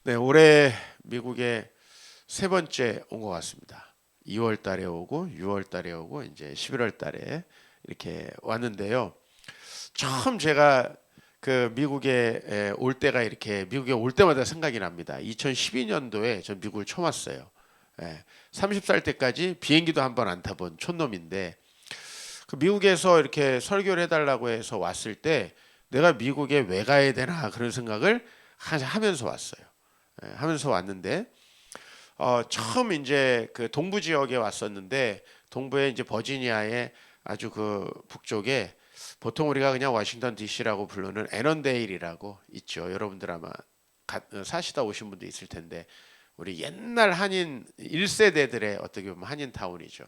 네, 올해 미국에 세 번째 온 것 같습니다. 2월 달에 오고 6월 달에 오고 이제 11월 달에 이렇게 왔는데요. 처음 제가 그 미국에 올 때가 이렇게 미국에 올 때마다 생각이 납니다. 2012년도에 전 미국을 처음 왔어요. 30살 때까지 비행기도 한 번 안 타본 촌놈인데 그 미국에서 이렇게 설교를 해달라고 해서 왔을 때 내가 미국에 왜 가야 되나 그런 생각을 하면서 왔어요. 하면서 왔는데 처음 이제 그 동부 지역에 왔었는데 동부에 이제 버지니아의 아주 그 북쪽에 보통 우리가 그냥 워싱턴 DC라고 부르는 애넌데일이라고 있죠. 여러분들 아마 사시다 오신 분도 있을 텐데 우리 옛날 한인 1세대들의 어떻게 보면 한인 타운이죠.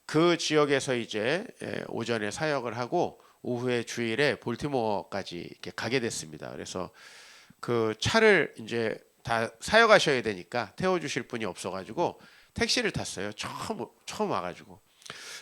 그 지역에서 이제 오전에 사역을 하고 오후에 주일에 볼티모어까지 이렇게 가게 됐습니다. 그래서 그 차를 이제 다 사역하셔야 되니까 태워주실 분이 없어가지고 택시를 탔어요. 처음 와가지고.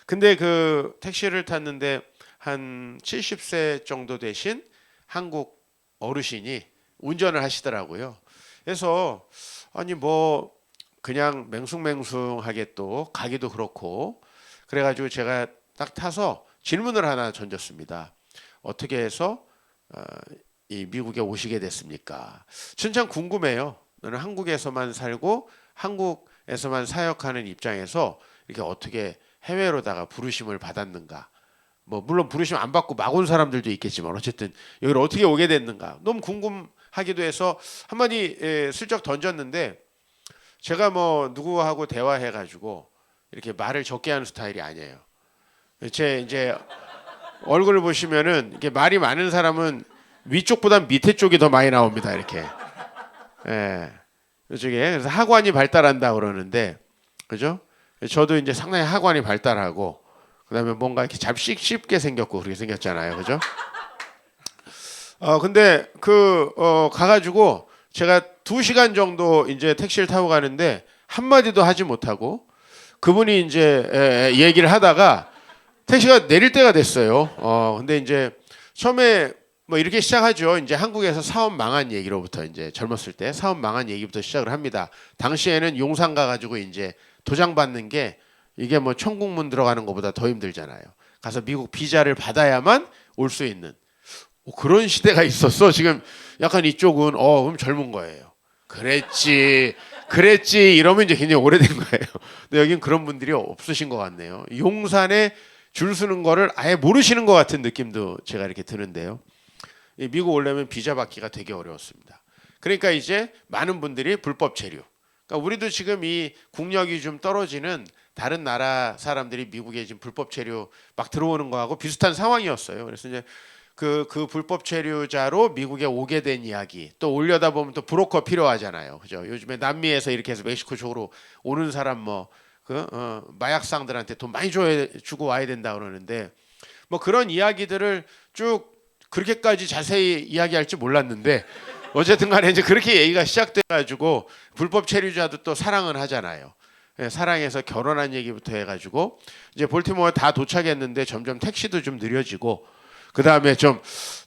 근데 그 택시를 탔는데 한 70세 정도 되신 한국 어르신이 운전을 하시더라고요. 그래서 아니 뭐 그냥 맹숭맹숭하게 또 가기도 그렇고 그래가지고 제가 딱 타서 질문을 하나 던졌습니다. 어떻게 해서 이 미국에 오시게 됐습니까? 전 참 궁금해요. 너는 한국에서만 살고 한국에서만 사역하는 입장에서 이렇게 어떻게 해외로다가 부르심을 받았는가? 뭐 물론 부르심 안 받고 막 온 사람들도 있겠지만 어쨌든 여기를 어떻게 오게 됐는가? 너무 궁금하기도 해서 한마디 슬쩍 던졌는데 제가 뭐 누구하고 대화해가지고 이렇게 말을 적게 하는 스타일이 아니에요. 제 이제 얼굴을 보시면은 이게 말이 많은 사람은 위쪽보다 밑에 쪽이 더 많이 나옵니다. 이렇게. 예. 이쪽에 그래서 하관이 발달한다 그러는데 그죠? 저도 이제 상당히 하관이 발달하고 그다음에 뭔가 이렇게 잡식 쉽게 생겼고 그렇게 생겼잖아요. 그죠? 근데 가가지고 제가 2시간 정도 이제 택시를 타고 가는데 한마디도 하지 못하고 그분이 이제 얘기를 하다가 택시가 내릴 때가 됐어요. 근데 이제 처음에 뭐 이렇게 시작하죠. 이제 한국에서 사업 망한 얘기로부터 이제 젊었을 때 사업 망한 얘기부터 시작을 합니다. 당시에는 용산 가가지고 이제 도장 받는 게 이게 뭐 천국문 들어가는 것보다 더 힘들잖아요. 가서 미국 비자를 받아야만 올 수 있는 그런 시대가 있었어. 지금 약간 이쪽은 그럼 젊은 거예요. 그랬지 이러면 이제 굉장히 오래된 거예요. 근데 여긴 그런 분들이 없으신 것 같네요. 용산에 줄 서는 거를 아예 모르시는 것 같은 느낌도 제가 이렇게 드는데요. 미국 오려면 비자 받기가 되게 어려웠습니다. 그러니까 이제 많은 분들이 불법 체류. 그러니까 우리도 지금 이 국력이 좀 떨어지는 다른 나라 사람들이 미국에 지금 불법 체류 막 들어오는 거하고 비슷한 상황이었어요. 그래서 이제 그 불법 체류자로 미국에 오게 된 이야기 또 올려다 보면 또 브로커 필요하잖아요. 그죠? 요즘에 남미에서 이렇게 해서 멕시코 쪽으로 오는 사람 뭐 마약상들한테 돈 많이 주고 와야 된다 그러는데 뭐 그런 이야기들을 쭉 그렇게까지 자세히 이야기할 줄 몰랐는데 어쨌든 간에 이제 그렇게 얘기가 시작돼 가지고 불법 체류자도 또 사랑은 하잖아요. 사랑해서 결혼한 얘기부터 해가지고 이제 볼티모어 다 도착했는데 점점 택시도 좀 느려지고 그 다음에 좀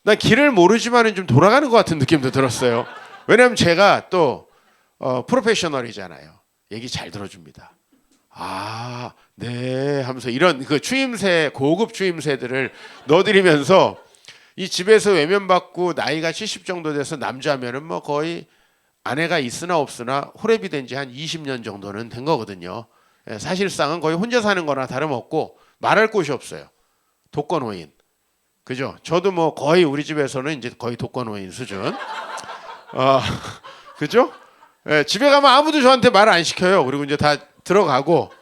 난 길을 모르지만은 좀 돌아가는 것 같은 느낌도 들었어요. 왜냐하면 제가 또 프로페셔널이잖아요. 얘기 잘 들어줍니다. 네 하면서 이런 그 추임새 고급 추임새들을 넣어드리면서 이 집에서 외면받고 나이가 70 정도 돼서 남자면은 뭐 거의 아내가 있으나 없으나 호랩이 된 지 한 20년 정도는 된 거거든요. 사실상은 거의 혼자 사는 거나 다름없고 말할 곳이 없어요. 독거노인. 그죠? 저도 뭐 거의 우리 집에서는 이제 거의 독거노인 수준. 어, 그죠? 집에 가면 아무도 저한테 말 안 시켜요. 그리고 이제 다 들어가고.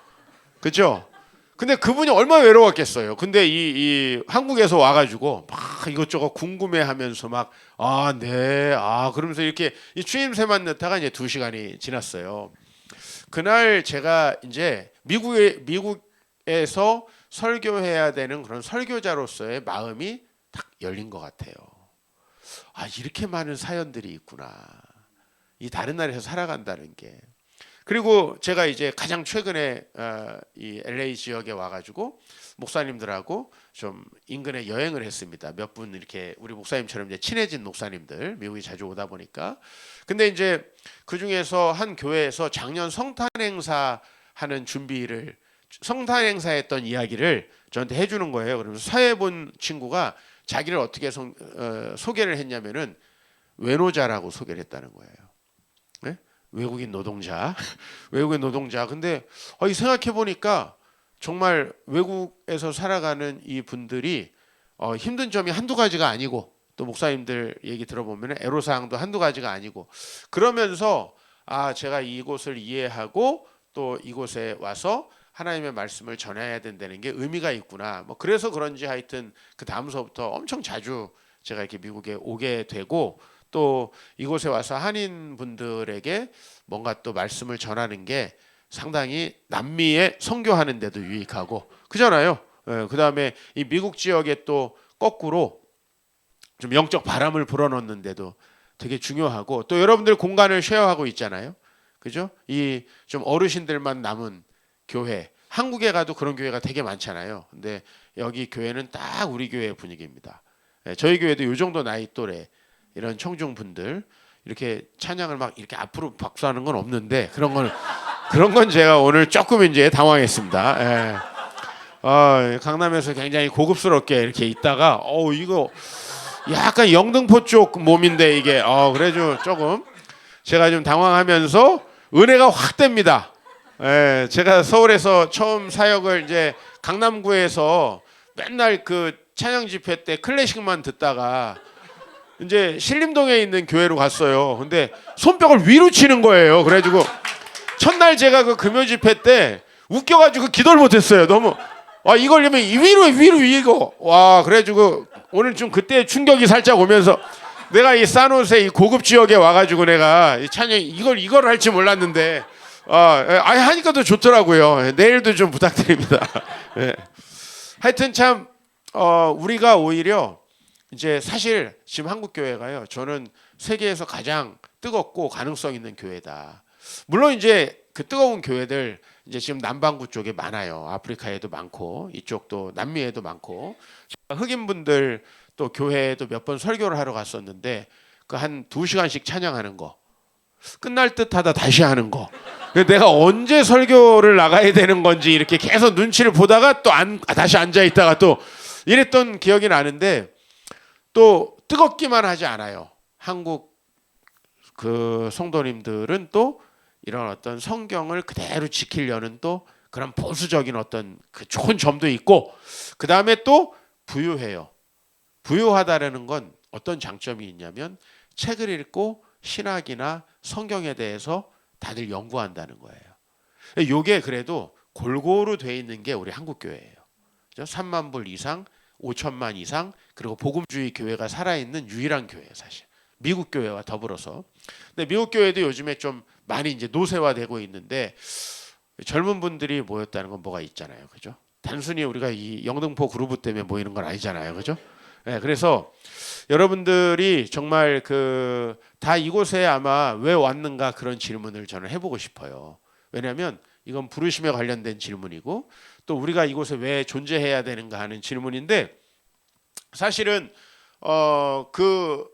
그죠? 근데 그분이 얼마나 외로웠겠어요. 근데 이 한국에서 와가지고 막 이것저것 궁금해하면서 막 네, 그러면서 이렇게 이 추임새만 넣다가 이제 2시간이 지났어요. 그날 제가 이제 미국에서 설교해야 되는 그런 설교자로서의 마음이 딱 열린 것 같아요. 이렇게 많은 사연들이 있구나. 이 다른 나라에서 살아간다는 게. 그리고 제가 이제 가장 최근에 이 LA 지역에 와가지고 목사님들하고 좀 인근에 여행을 했습니다. 몇 분 이렇게 우리 목사님처럼 이제 친해진 목사님들 미국에 자주 오다 보니까. 근데 이제 그 중에서 한 교회에서 작년 성탄 행사 하는 준비를 성탄 행사했던 이야기를 저한테 해주는 거예요. 그러면서 사회 본 친구가 자기를 어떻게 소개를 했냐면은 외노자라고 소개를 했다는 거예요. 네? 외국인 노동자, 외국인 노동자. 근데 생각해 보니까 정말 외국에서 살아가는 이 분들이 힘든 점이 한두 가지가 아니고 또 목사님들 얘기 들어보면 애로사항도 한두 가지가 아니고 그러면서 제가 이곳을 이해하고 또 이곳에 와서 하나님의 말씀을 전해야 된다는 게 의미가 있구나. 뭐 그래서 그런지 하여튼 그 다음서부터 엄청 자주 제가 이렇게 미국에 오게 되고 또 이곳에 와서 한인 분들에게 뭔가 또 말씀을 전하는 게 상당히 남미에 선교하는 데도 유익하고 그잖아요. 그다음에 이 미국 지역에 또 거꾸로 좀 영적 바람을 불어넣는데도 되게 중요하고 또 여러분들 공간을 쉐어하고 있잖아요. 그죠? 이 좀 어르신들만 남은 교회. 한국에 가도 그런 교회가 되게 많잖아요. 근데 여기 교회는 딱 우리 교회 분위기입니다. 저희 교회도 요 정도 나이 또래 이런 청중 분들 이렇게 찬양을 막 이렇게 앞으로 박수하는 건 없는데 그런 건 제가 오늘 조금 이제 당황했습니다. 강남에서 굉장히 고급스럽게 이렇게 있다가 이거 약간 영등포 쪽 몸인데 이게 그래도 조금 제가 좀 당황하면서 은혜가 확 됩니다. 제가 서울에서 처음 사역을 이제 강남구에서 맨날 그 찬양 집회 때 클래식만 듣다가 이제 신림동에 있는 교회로 갔어요. 근데 손뼉을 위로 치는 거예요. 그래가지고 첫날 제가 그 금요 집회 때 웃겨가지고 기도를 못했어요. 너무 이걸 하면 위로 이거 그래가지고 오늘 좀 그때 충격이 살짝 오면서 내가 이 산호세 이 고급 지역에 와가지고 내가 이 찬양 이걸 할지 몰랐는데 하니까 더 좋더라고요. 내일도 좀 부탁드립니다. 하여튼 참 우리가 오히려 이제 사실 지금 한국 교회가요. 저는 세계에서 가장 뜨겁고 가능성 있는 교회다. 물론 이제 그 뜨거운 교회들 이제 지금 남반구 쪽에 많아요. 아프리카에도 많고 이쪽도 남미에도 많고 흑인분들 또 교회에도 몇 번 설교를 하러 갔었는데 그 한 2시간씩 찬양하는 거 끝날 듯하다 다시 하는 거 내가 언제 설교를 나가야 되는 건지 이렇게 계속 눈치를 보다가 또 다시 앉아 있다가 또 이랬던 기억이 나는데 또 뜨겁기만 하지 않아요. 한국 그 성도님들은 또 이런 어떤 성경을 그대로 지키려는 또 그런 보수적인 어떤 그 좋은 점도 있고 그 다음에 또 부유해요. 부유하다라는 건 어떤 장점이 있냐면 책을 읽고 신학이나 성경에 대해서 다들 연구한다는 거예요. 요게 그래도 골고루 돼 있는 게 우리 한국 교회예요. 3만 불 이상, 5천만 이상 그리고 복음주의 교회가 살아있는 유일한 교회예요. 사실 미국 교회와 더불어서. 근데 미국 교회도 요즘에 좀 많이 이제 노쇠화되고 있는데 젊은 분들이 모였다는 건 뭐가 있잖아요. 그죠? 단순히 우리가 이 영등포 그루브 때문에 모이는 건 아니잖아요. 그죠? 그래서 여러분들이 정말 다 이곳에 아마 왜 왔는가 그런 질문을 저는 해보고 싶어요. 왜냐하면 이건 부르심에 관련된 질문이고 또 우리가 이곳에 왜 존재해야 되는가 하는 질문인데 사실은 그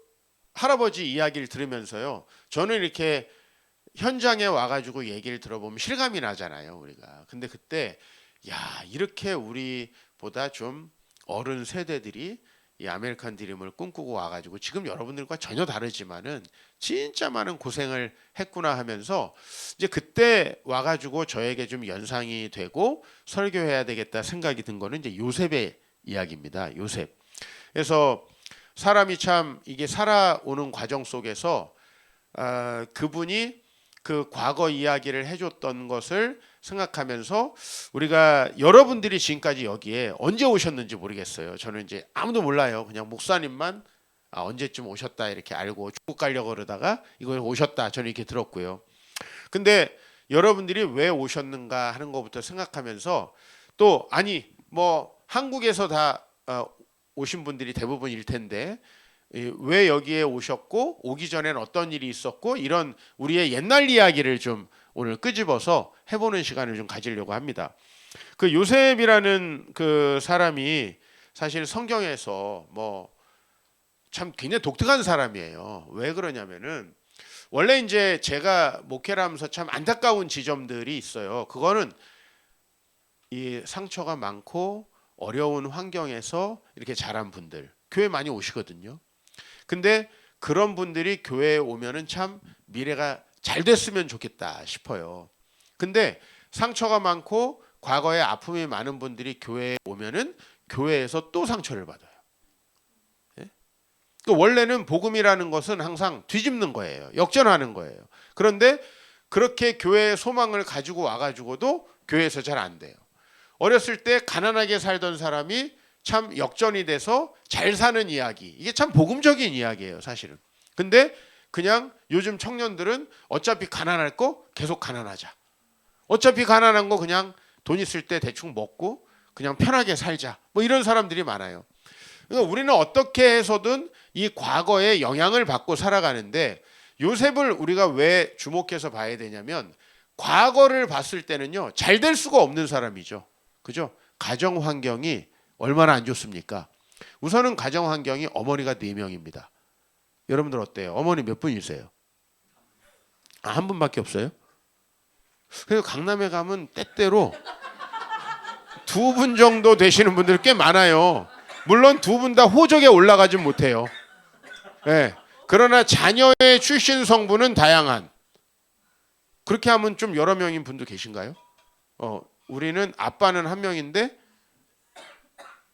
할아버지 이야기를 들으면서요. 저는 이렇게 현장에 와가지고 얘기를 들어보면 실감이 나잖아요. 우리가. 근데 그때 이렇게 우리보다 좀 어른 세대들이 이 아메리칸 드림을 꿈꾸고 와가지고 지금 여러분들과 전혀 다르지만은 진짜 많은 고생을 했구나 하면서 이제 그때 와가지고 저에게 좀 연상이 되고 설교해야 되겠다 생각이 든 거는 이제 요셉의 이야기입니다. 요셉. 그래서 사람이 참 이게 살아오는 과정 속에서 그분이 그 과거 이야기를 해줬던 것을 생각하면서 우리가 여러분들이 지금까지 여기에 언제 오셨는지 모르겠어요. 저는 이제 아무도 몰라요. 그냥 목사님만 언제쯤 오셨다 이렇게 알고 중국 가려고 그러다가 이거 오셨다 저는 이렇게 들었고요. 근데 여러분들이 왜 오셨는가 하는 것부터 생각하면서 또 뭐 한국에서 다 오신 분들이 대부분일 텐데 왜 여기에 오셨고 오기 전에는 어떤 일이 있었고 이런 우리의 옛날 이야기를 좀 오늘 끄집어서 해보는 시간을 좀 가지려고 합니다. 그 요셉이라는 그 사람이 사실 성경에서 뭐 참 굉장히 독특한 사람이에요. 왜 그러냐면은 원래 이제 제가 목회를 하면서 참 안타까운 지점들이 있어요. 그거는 이 상처가 많고 어려운 환경에서 이렇게 자란 분들 교회 많이 오시거든요. 근데 그런 분들이 교회에 오면은 참 미래가 잘 됐으면 좋겠다 싶어요. 근데 상처가 많고 과거에 아픔이 많은 분들이 교회에 오면은 교회에서 또 상처를 받아요. 예? 원래는 복음이라는 것은 항상 뒤집는 거예요. 역전하는 거예요. 그런데 그렇게 교회의 소망을 가지고 와가지고도 교회에서 잘 안 돼요. 어렸을 때 가난하게 살던 사람이 참 역전이 돼서 잘 사는 이야기. 이게 참 복음적인 이야기예요, 사실은. 근데 그냥 요즘 청년들은 어차피 가난할 거 계속 가난하자. 어차피 가난한 거 그냥 돈 있을 때 대충 먹고 그냥 편하게 살자. 뭐 이런 사람들이 많아요. 그러니까 우리는 어떻게 해서든 이 과거에 영향을 받고 살아가는데 요셉을 우리가 왜 주목해서 봐야 되냐면 과거를 봤을 때는요. 잘 될 수가 없는 사람이죠. 그죠? 가정 환경이 얼마나 안 좋습니까? 우선은 가정 환경이 어머니가 4명입니다. 여러분들 어때요? 어머니 몇 분이세요? 한 분밖에 없어요? 그래서 강남에 가면 때때로 2분 정도 되시는 분들 꽤 많아요. 물론 2분 다 호적에 올라가진 못해요. 네. 그러나 자녀의 출신 성분은 다양한. 그렇게 하면 좀 여러 명인 분도 계신가요? 우리는 아빠는 1명인데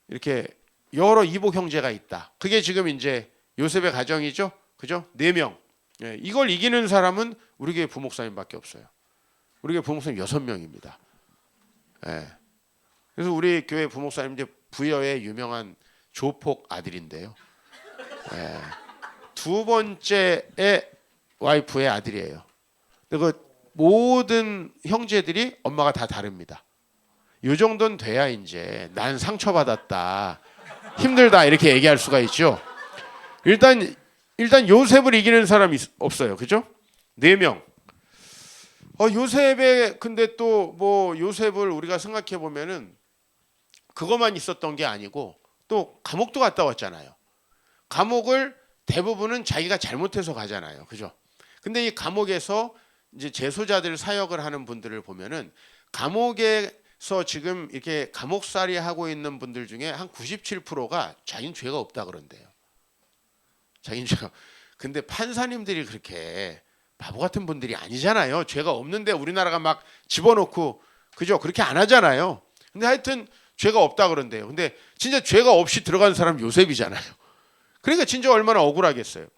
이렇게 여러 이복 형제가 있다. 그게 지금 이제 요셉의 가정이죠. 그죠? 4명. 예, 이걸 이기는 사람은 우리 교회 부목사님밖에 없어요. 우리 교회 부목사님 6명입니다. 예. 그래서 우리 교회 부목사님 이제 부여의 유명한 조폭 아들인데요. 예. 2번째의 와이프의 아들이에요. 그 모든 형제들이 엄마가 다 다릅니다. 이 정도는 돼야 이제 난 상처받았다, 힘들다 이렇게 얘기할 수가 있죠. 일단 요셉을 이기는 사람이 없어요. 그죠? 4명. 요셉의 근데 또 뭐 요셉을 우리가 생각해 보면은 그것만 있었던 게 아니고 또 감옥도 갔다 왔잖아요. 감옥을 대부분은 자기가 잘못해서 가잖아요. 그죠? 근데 이 감옥에서 이제 재소자들 사역을 하는 분들을 보면은 감옥에서 지금 이렇게 감옥살이 하고 있는 분들 중에 한 97%가 자기는 죄가 없다 그런대요. 자기는 죄가. 근데 판사님들이 그렇게 바보 같은 분들이 아니잖아요. 죄가 없는데 우리나라가 막 집어넣고 그죠? 그렇게 안 하잖아요. 근데 하여튼 죄가 없다 그런대요. 근데 진짜 죄가 없이 들어간 사람 요셉이잖아요. 그러니까 진짜 얼마나 억울하겠어요.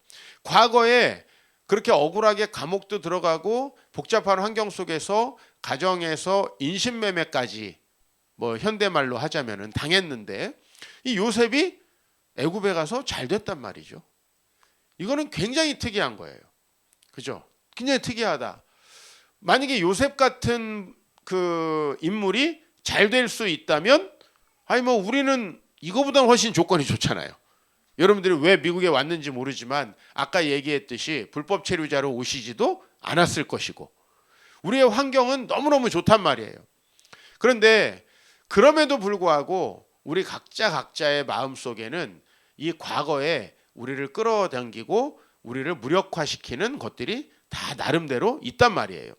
과거에 그렇게 억울하게 감옥도 들어가고 복잡한 환경 속에서 가정에서 인신매매까지 뭐 현대말로 하자면은 당했는데 이 요셉이 애굽에 가서 잘 됐단 말이죠. 이거는 굉장히 특이한 거예요. 그죠? 굉장히 특이하다. 만약에 요셉 같은 그 인물이 잘 될 수 있다면 아니 뭐 우리는 이거보다는 훨씬 조건이 좋잖아요. 여러분들이 왜 미국에 왔는지 모르지만 아까 얘기했듯이 불법 체류자로 오시지도 않았을 것이고 우리의 환경은 너무너무 좋단 말이에요. 그런데 그럼에도 불구하고 우리 각자의 마음속에는 이 과거에 우리를 끌어당기고 우리를 무력화시키는 것들이 다 나름대로 있단 말이에요.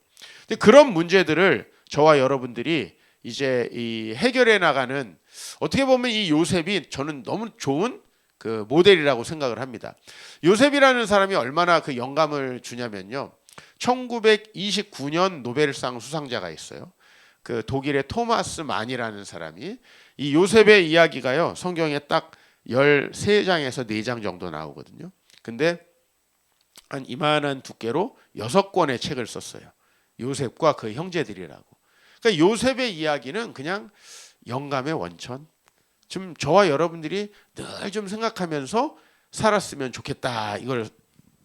근데 그런 문제들을 저와 여러분들이 이제 이 해결해 나가는 어떻게 보면 이 요셉이 저는 너무 좋은 그 모델이라고 생각을 합니다. 요셉이라는 사람이 얼마나 그 영감을 주냐면요. 1929년 노벨상 수상자가 있어요. 그 독일의 토마스 만이라는 사람이 이 요셉의 이야기가요. 성경에 딱 13장에서 4장 정도 나오거든요. 근데 한 이만한 두께로 6권의 책을 썼어요. 요셉과 그 형제들이라고. 그러니까 요셉의 이야기는 그냥 영감의 원천. 좀 저와 여러분들이 늘 좀 생각하면서 살았으면 좋겠다 이걸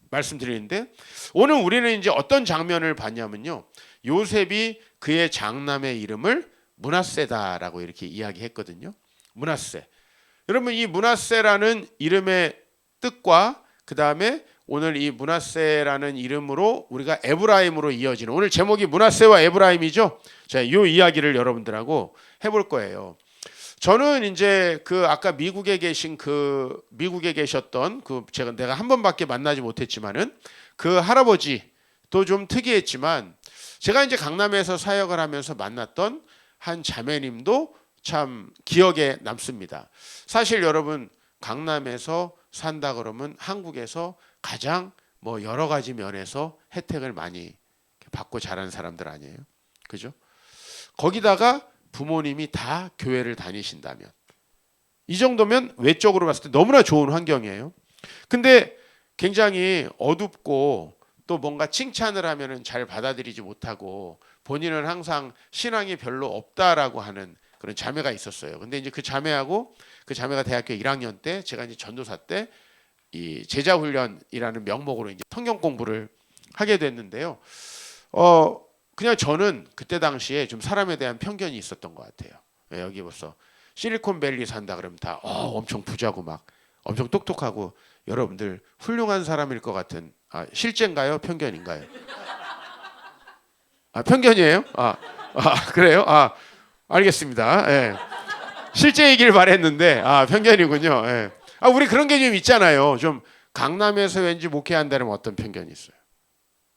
말씀드리는데 오늘 우리는 이제 어떤 장면을 봤냐면요. 요셉이 그의 장남의 이름을 므낫세다라고 이렇게 이야기했거든요. 므낫세. 여러분 이 므낫세라는 이름의 뜻과 그 다음에 오늘 이 므낫세라는 이름으로 우리가 에브라임으로 이어지는, 오늘 제목이 므낫세와 에브라임이죠. 자, 이 이야기를 여러분들하고 해볼 거예요. 저는 이제 그 아까 미국에 계셨던 내가 한 번밖에 만나지 못했지만은 그 할아버지도 좀 특이했지만, 제가 이제 강남에서 사역을 하면서 만났던 한 자매님도 참 기억에 남습니다. 사실 여러분, 강남에서 산다 그러면 한국에서 가장 여러 가지 면에서 혜택을 많이 받고 자란 사람들 아니에요? 그죠? 거기다가 부모님이 다 교회를 다니신다면, 이 정도면 외적으로 봤을 때 너무나 좋은 환경이에요. 근데 굉장히 어둡고 또 뭔가 칭찬을 하면은 잘 받아들이지 못하고 본인은 항상 신앙이 별로 없다라고 하는 그런 자매가 있었어요. 근데 이제 그 자매가 대학교 1학년 때, 제가 이제 전도사 때 이 제자 훈련이라는 명목으로 이제 성경 공부를 하게 됐는데요. 그냥 저는 그때 당시에 좀 사람에 대한 편견이 있었던 것 같아요. 여기 벌써 실리콘밸리 산다 그러면 다 엄청 부자고 막 엄청 똑똑하고 여러분들 훌륭한 사람일 것 같은, 실제인가요? 편견인가요? 편견이에요? 그래요? 알겠습니다. 예. 실제이길 바랬는데 편견이군요. 예. 우리 그런 개념 있잖아요. 좀 강남에서 왠지 목회한다면 어떤 편견이 있어요?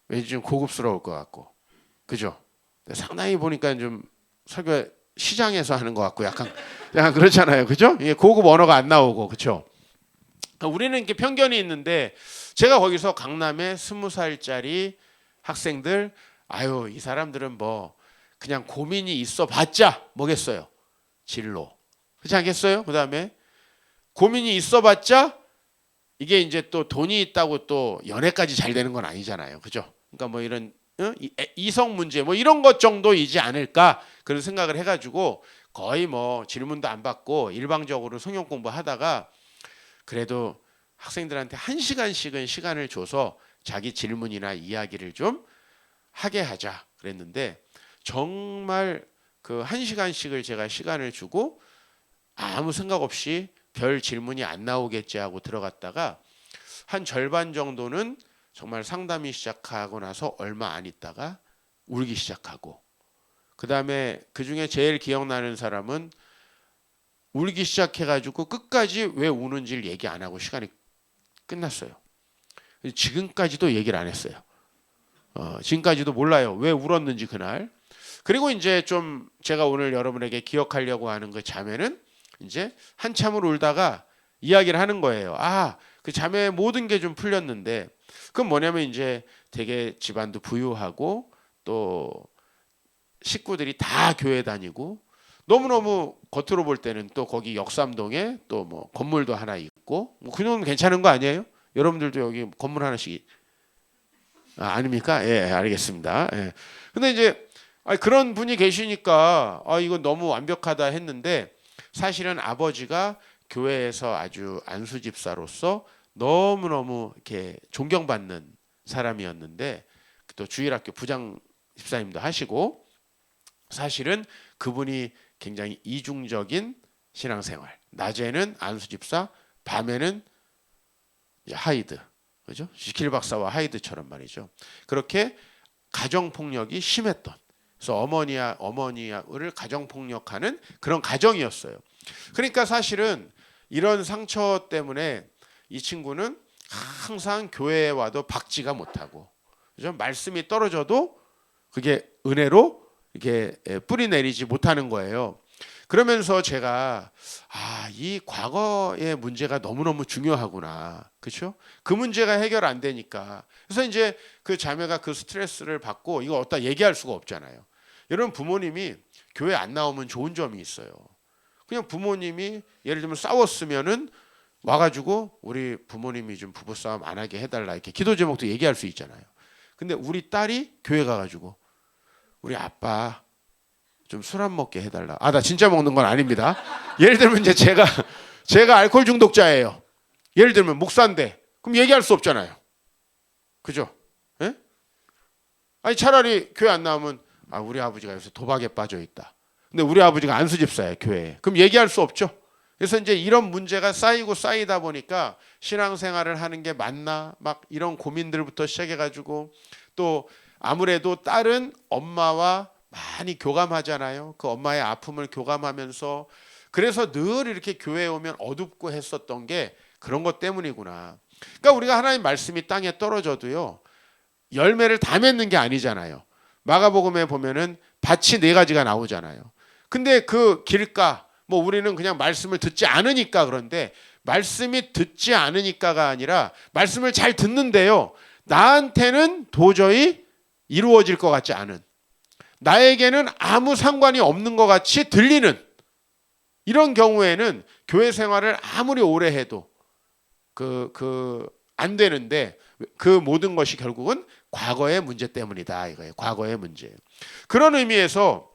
왠지 좀 고급스러울 것 같고, 그죠? 상당히 보니까 좀 설교 시장에서 하는 것 같고 약간 그렇잖아요, 그죠? 이게 고급 언어가 안 나오고, 그죠? 우리는 이렇게 편견이 있는데, 제가 거기서 강남에 20살짜리 학생들, 이 사람들은 그냥 고민이 있어봤자 뭐겠어요? 진로. 그렇지 않겠어요? 그 다음에 고민이 있어봤자 이게 이제 또 돈이 있다고 또 연애까지 잘 되는 건 아니잖아요, 그죠? 그러니까 이런 이성 문제 이런 것 정도이지 않을까, 그런 생각을 해가지고 거의 질문도 안 받고 일방적으로 성경 공부하다가, 그래도 학생들한테 1시간씩은 시간을 줘서 자기 질문이나 이야기를 좀 하게 하자 그랬는데, 정말 그 1시간씩을 제가 시간을 주고 아무 생각 없이 별 질문이 안 나오겠지 하고 들어갔다가 한 절반 정도는 정말 상담이 시작하고 나서 얼마 안 있다가 울기 시작하고, 그 다음에 그 중에 제일 기억나는 사람은 울기 시작해가지고 끝까지 왜 우는지를 얘기 안 하고 시간이 끝났어요. 지금까지도 얘기를 안 했어요. 지금까지도 몰라요, 왜 울었는지 그날. 그리고 이제 좀 제가 오늘 여러분에게 기억하려고 하는 그 자매는 이제 한참을 울다가 이야기를 하는 거예요. 그 자매의 모든 게 좀 풀렸는데, 그건 뭐냐면 이제 되게 집안도 부유하고 또 식구들이 다 교회 다니고, 너무너무 겉으로 볼 때는 또 거기 역삼동에 또 건물도 하나 있고, 그 정도는 괜찮은 거 아니에요? 여러분들도 여기 건물 하나씩 아닙니까? 예, 알겠습니다. 예. 근데 이제 그런 분이 계시니까 이건 너무 완벽하다 했는데, 사실은 아버지가 교회에서 아주 안수 집사로서 너무너무 이렇게 존경받는 사람이었는데, 또 주일학교 부장 집사님도 하시고, 사실은 그분이 굉장히 이중적인 신앙생활, 낮에는 안수 집사, 밤에는 하이드, 그죠? 지킬 박사와 하이드처럼 말이죠. 그렇게 가정 폭력이 심했던, 그래서 어머니를 가정 폭력하는 그런 가정이었어요. 그러니까 사실은 이런 상처 때문에 이 친구는 항상 교회에 와도 박지가 못하고, 그죠? 말씀이 떨어져도 그게 은혜로 이렇게 뿌리 내리지 못하는 거예요. 그러면서 제가 이 과거의 문제가 너무너무 중요하구나, 그렇죠? 그 문제가 해결 안 되니까. 그래서 이제 그 자매가 그 스트레스를 받고, 이거 어디다 얘기할 수가 없잖아요. 여러분, 부모님이 교회 안 나오면 좋은 점이 있어요. 그냥 부모님이 예를 들면 싸웠으면은 와가지고 우리 부모님이 좀 부부싸움 안 하게 해달라, 이렇게 기도 제목도 얘기할 수 있잖아요. 근데 우리 딸이 교회 가가지고 우리 아빠 좀 술 안 먹게 해달라. 나 진짜 먹는 건 아닙니다. 예를 들면 이제 제가 알코올 중독자예요. 예를 들면 목사인데, 그럼 얘기할 수 없잖아요. 그죠? 예? 차라리 교회 안 나오면 우리 아버지가 요새 도박에 빠져 있다. 근데 우리 아버지가 안수 집사예요, 교회에. 그럼 얘기할 수 없죠. 그래서 이제 이런 문제가 쌓이고 쌓이다 보니까 신앙생활을 하는 게 맞나 막 이런 고민들부터 시작해가지고 또 아무래도 딸은 엄마와 많이 교감하잖아요. 그 엄마의 아픔을 교감하면서 그래서 늘 이렇게 교회에 오면 어둡고 했었던 게 그런 것 때문이구나. 그러니까 우리가 하나님 말씀이 땅에 떨어져도요 열매를 다 맺는 게 아니잖아요. 마가복음에 보면은 밭이 4가지가 나오잖아요. 근데 그 길가 뭐 우리는 그냥 말씀을 듣지 않으니까 그런데 말씀이 듣지 않으니까가 아니라 말씀을 잘 듣는데요. 나한테는 도저히 이루어질 것 같지 않은 나에게는 아무 상관이 없는 것 같이 들리는 이런 경우에는 교회 생활을 아무리 오래 해도 안 되는데 그 모든 것이 결국은 과거의 문제 때문이다 이거예요. 과거의 문제. 그런 의미에서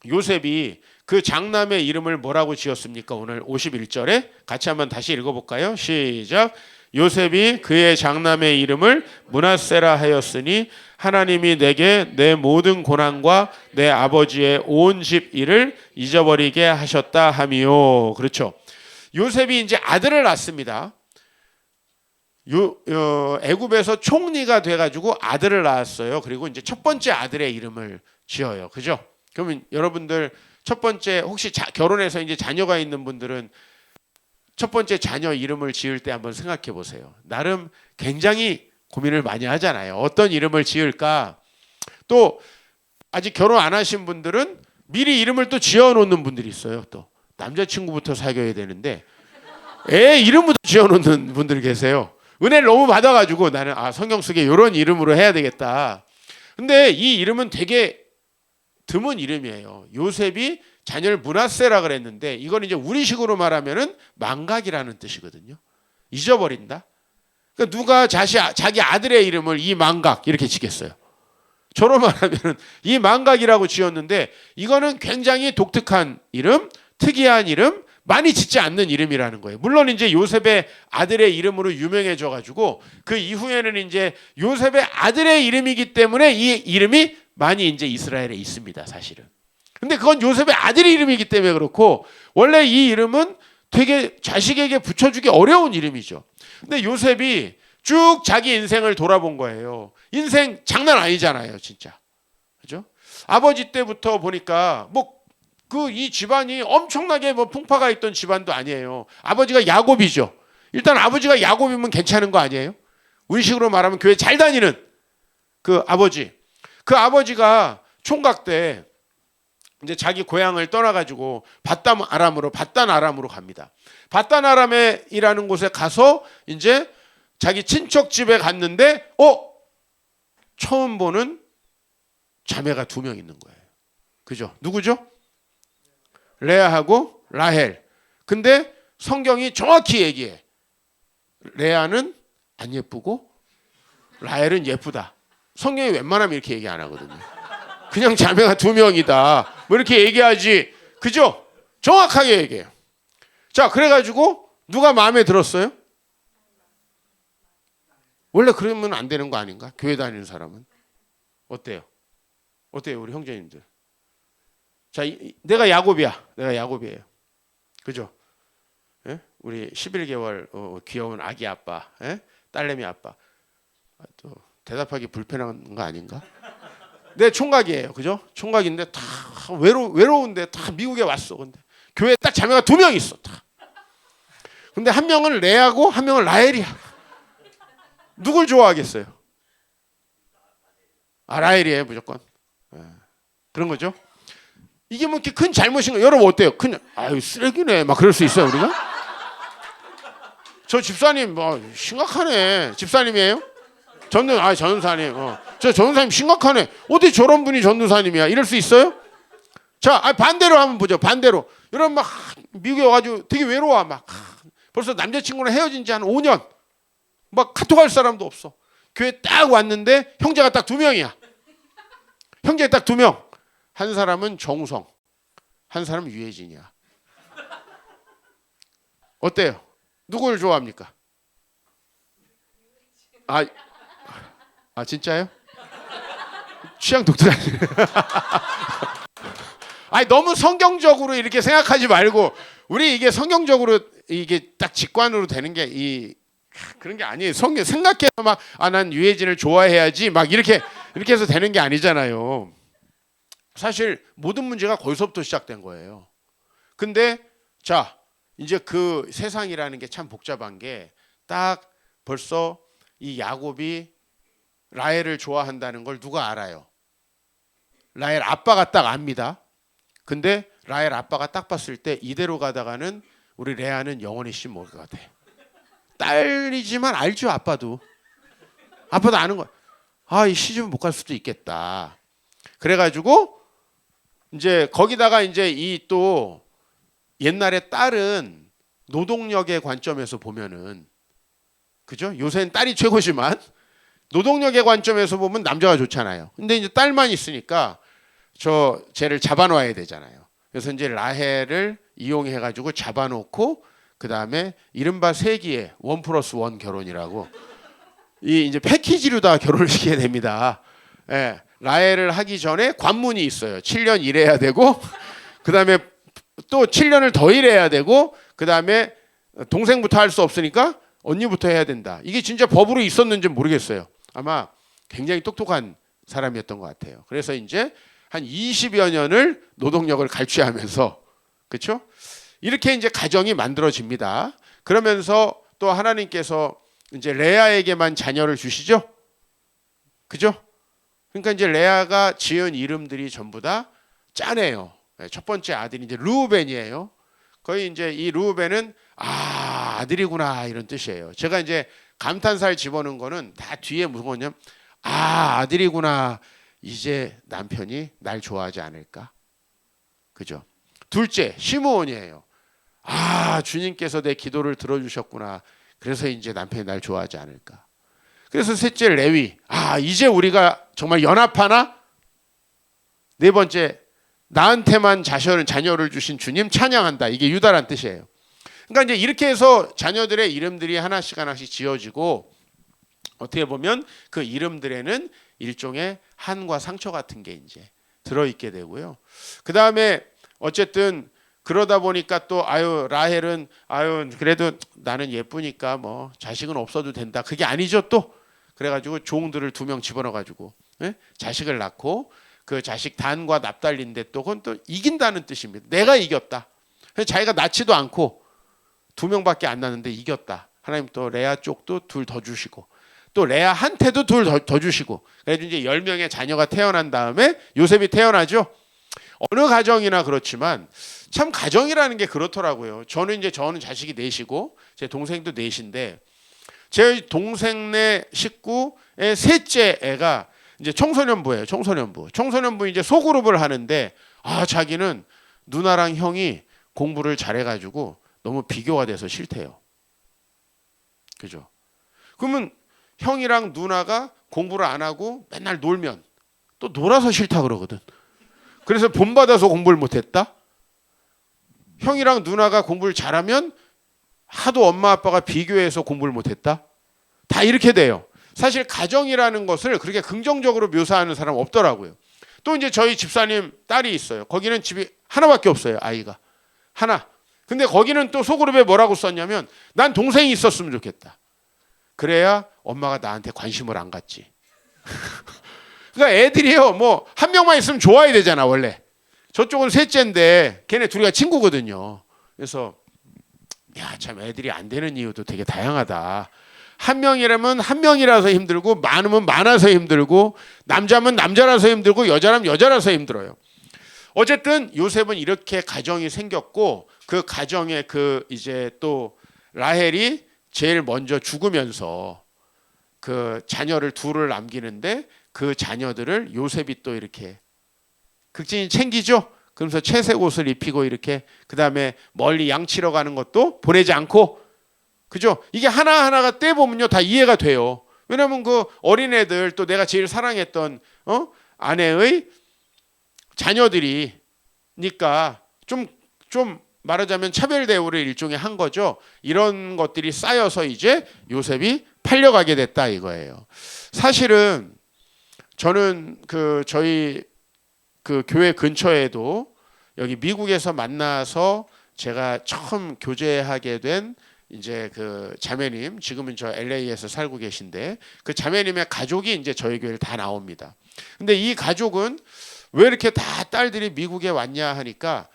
요셉이 그 장남의 이름을 뭐라고 지었습니까? 오늘 51절에 같이 한번 다시 읽어볼까요? 시작. 요셉이 그의 장남의 이름을 므낫세라 하였으니 하나님이 내게 내 모든 고난과 내 아버지의 온 집 일을 잊어버리게 하셨다 하미요. 그렇죠. 요셉이 이제 아들을 낳습니다. 애굽에서 총리가 돼가지고 아들을 낳았어요. 그리고 이제 첫 번째 아들의 이름을 지어요. 그죠? 그러면 여러분들 첫 번째 혹시 결혼해서 이제 자녀가 있는 분들은 첫 번째 자녀 이름을 지을 때 한번 생각해 보세요. 나름 굉장히 고민을 많이 하잖아요. 어떤 이름을 지을까? 또 아직 결혼 안 하신 분들은 미리 이름을 또 지어 놓는 분들이 있어요. 또 남자친구부터 사귀어야 되는데 애 이름부터 지어 놓는 분들 계세요. 은혜를 너무 받아가지고 나는 성경 속에 이런 이름으로 해야 되겠다. 근데 이 이름은 되게 드문 이름이에요. 요셉이 자녀를 므낫세라 그랬는데 이건 이제 우리식으로 말하면은 망각이라는 뜻이거든요. 잊어버린다. 그러니까 누가 자기 아들의 이름을 이 망각 이렇게 지겠어요. 저로 말하면은 이 망각이라고 지었는데 이거는 굉장히 독특한 이름, 특이한 이름, 많이 짓지 않는 이름이라는 거예요. 물론 이제 요셉의 아들의 이름으로 유명해져 가지고 그 이후에는 이제 요셉의 아들의 이름이기 때문에 이 이름이 많이 이제 이스라엘에 있습니다, 사실은. 근데 그건 요셉의 아들의 이름이기 때문에 그렇고 원래 이 이름은 되게 자식에게 붙여주기 어려운 이름이죠. 근데 요셉이 쭉 자기 인생을 돌아본 거예요. 인생 장난 아니잖아요, 진짜. 그죠? 아버지 때부터 보니까 이 집안이 엄청나게 풍파가 있던 집안도 아니에요. 아버지가 야곱이죠. 일단 아버지가 야곱이면 괜찮은 거 아니에요? 우리식으로 말하면 교회 잘 다니는 그 아버지. 그 아버지가 총각 때 이제 자기 고향을 떠나가지고 바단 아람으로 갑니다. 바단 아람이라는 곳에 가서 이제 자기 친척 집에 갔는데 처음 보는 자매가 2명 있는 거예요. 그죠? 누구죠? 레아하고 라헬. 근데 성경이 정확히 얘기해. 레아는 안 예쁘고 라헬은 예쁘다. 성경이 웬만하면 이렇게 얘기 안 하거든요. 그냥 자매가 2명이다. 뭐 이렇게 얘기하지. 그죠? 정확하게 얘기해요. 자, 그래가지고 누가 마음에 들었어요? 원래 그러면 안 되는 거 아닌가? 교회 다니는 사람은. 어때요? 우리 형제님들? 자, 내가 야곱이야. 내가 야곱이에요. 그죠? 예? 우리 11개월 귀여운 아기 아빠, 예? 딸내미 아빠. 또 대답하기 불편한 거 아닌가? 내 총각이에요. 그죠? 총각인데 다 외로운데 다 미국에 왔어. 근데 교회에 딱 자매가 2명 있어. 다. 근데 한 명은 레아고 한 명은 라헬이야. 누굴 좋아하겠어요? 라헬이에요, 무조건. 예. 그런 거죠. 이게 뭐 이렇게 큰 잘못인 거 여러분 어때요? 쓰레기네 막 그럴 수 있어요 우리가? 저 집사님 심각하네. 집사님이에요? 전도사님. 저 전도사님 심각하네. 어떻게 저런 분이 전도사님이야? 이럴 수 있어요? 자, 반대로 한번 보죠. 반대로. 여러분 막 미국에 와가지고 되게 외로워. 벌써 남자친구랑 헤어진 지 한 5년. 카톡 할 사람도 없어. 교회 딱 왔는데 형제가 딱 2명이야. 형제 딱 2명. 한 사람은 정우성, 한 사람은 유혜진이야. 어때요? 누굴 좋아합니까? 진짜요? 취향 독특하네. 너무 성경적으로 이렇게 생각하지 말고 우리 이게 성경적으로 이게 딱 직관으로 되는 게 그런 게 아니에요. 성경 생각해서 막 난 유해진을 좋아해야지 막 이렇게 해서 되는 게 아니잖아요. 사실 모든 문제가 거기서부터 시작된 거예요. 근데 자, 이제 그 세상이라는 게 참 복잡한 게 딱 벌써 이 야곱이 라헬을 좋아한다는 걸 누가 알아요? 라헬 아빠가 딱 압니다. 근데 라헬 아빠가 딱 봤을 때 이대로 가다가는 우리 레아는 영원히 씹먹을 것 같아. 딸이지만 알죠, 아빠도 아는 거야. 이 시집은 못 갈 수도 있겠다. 그래가지고 이제 거기다가 이제 이 또 옛날에 딸은 노동력의 관점에서 보면은, 그죠? 요새는 딸이 최고지만 노동력의 관점에서 보면 남자가 좋잖아요. 근데 이제 딸만 있으니까 쟤를 잡아놔야 되잖아요. 그래서 이제 라헬을 이용해가지고 잡아놓고 그 다음에 이른바 세기의 1+1 결혼이라고 이제 패키지로 다 결혼을 시켜야 됩니다. 예, 라헬을 하기 전에 관문이 있어요. 7년 일해야 되고 그 다음에 또 7년을 더 일해야 되고 그 다음에 동생부터 할 수 없으니까 언니부터 해야 된다. 이게 진짜 법으로 있었는지 모르겠어요. 아마 굉장히 똑똑한 사람이었던 것 같아요. 그래서 이제 한 20여 년을 노동력을 갈취하면서, 그렇죠? 이렇게 이제 가정이 만들어집니다. 그러면서 또 하나님께서 이제 레아에게만 자녀를 주시죠. 그죠? 그러니까 이제 레아가 지은 이름들이 전부 다 짜네요. 첫 번째 아들이 이제 르우벤이에요. 거의 이제 이 르우벤은 아들이구나 이런 뜻이에요. 제가 이제 감탄사를 집어넣은 거는 다 뒤에 무슨 거냐면 아들이구나. 이제 남편이 날 좋아하지 않을까? 그죠? 둘째 시므온이에요. 주님께서 내 기도를 들어주셨구나. 그래서 이제 남편이 날 좋아하지 않을까? 그래서 셋째 레위. 이제 우리가 정말 연합하나? 네 번째 나한테만 자녀를 주신 주님 찬양한다. 이게 유다란 뜻이에요. 그러니까 이제 이렇게 해서 자녀들의 이름들이 하나씩 지어지고 어떻게 보면 그 이름들에는 일종의 한과 상처 같은 게 이제 들어있게 되고요. 그 다음에 어쨌든 그러다 보니까 또 라헬은 그래도 나는 예쁘니까 뭐 자식은 없어도 된다. 그게 아니죠 또. 그래가지고 종들을 2명 집어넣어가지고 자식을 낳고 그 자식 단과 납달리인데 또 그건 또 이긴다는 뜻입니다. 내가 이겼다. 자기가 낳지도 않고 2명밖에 안 낳는데 이겼다. 하나님 또 레아 쪽도 2 더 주시고 또 레아한테도 2 더 주시고 그래서 이제 10명의 자녀가 태어난 다음에 요셉이 태어나죠. 어느 가정이나 그렇지만 참 가정이라는 게 그렇더라고요. 저는 자식이 4이고 제 동생도 4인데 제 동생네 식구의 셋째 애가 이제 청소년부예요. 청소년부 이제 소그룹을 하는데 자기는 누나랑 형이 공부를 잘해가지고 너무 비교가 돼서 싫대요. 그죠? 그러면 형이랑 누나가 공부를 안 하고 맨날 놀면 또 놀아서 싫다 그러거든. 그래서 본받아서 공부를 못했다. 형이랑 누나가 공부를 잘하면 하도 엄마 아빠가 비교해서 공부를 못했다. 다 이렇게 돼요. 사실 가정이라는 것을 그렇게 긍정적으로 묘사하는 사람 없더라고요. 또 이제 저희 집사님 딸이 있어요. 거기는 집이 하나밖에 없어요. 아이가 하나. 근데 거기는 또 소그룹에 뭐라고 썼냐면 난 동생이 있었으면 좋겠다. 그래야 엄마가 나한테 관심을 안 갖지. 그러니까 애들이요, 뭐 한 명만 있으면 좋아야 되잖아 원래. 저쪽은 셋째인데 걔네 둘이가 친구거든요. 그래서 참 애들이 안 되는 이유도 되게 다양하다. 한 명이라면 한 명이라서 힘들고 많으면 많아서 힘들고 남자면 남자라서 힘들고 여자라면 여자라서 힘들어요. 어쨌든 요셉은 이렇게 가정이 생겼고 그 가정에 그 이제 또 라헬이 제일 먼저 죽으면서 그 자녀를 2을 남기는데 그 자녀들을 요셉이 또 이렇게 극진히 챙기죠. 그러면서 채색 옷을 입히고 이렇게 그 다음에 멀리 양치러 가는 것도 보내지 않고, 그죠? 이게 하나하나가 떼보면요 다 이해가 돼요. 왜냐하면 그 어린애들 또 내가 제일 사랑했던 아내의 자녀들이니까 좀 말하자면 차별 대우를 일종의 한 거죠. 이런 것들이 쌓여서 이제 요셉이 팔려가게 됐다 이거예요. 사실은 저는 저희 그 교회 근처에도 여기 미국에서 만나서 제가 처음 교제하게 된 이제 그 자매님, 지금은 저 LA에서 살고 계신데 그 자매님의 가족이 이제 저희 교회를 다 나옵니다. 근데 이 가족은 왜 이렇게 다 딸들이 미국에 왔냐 하니까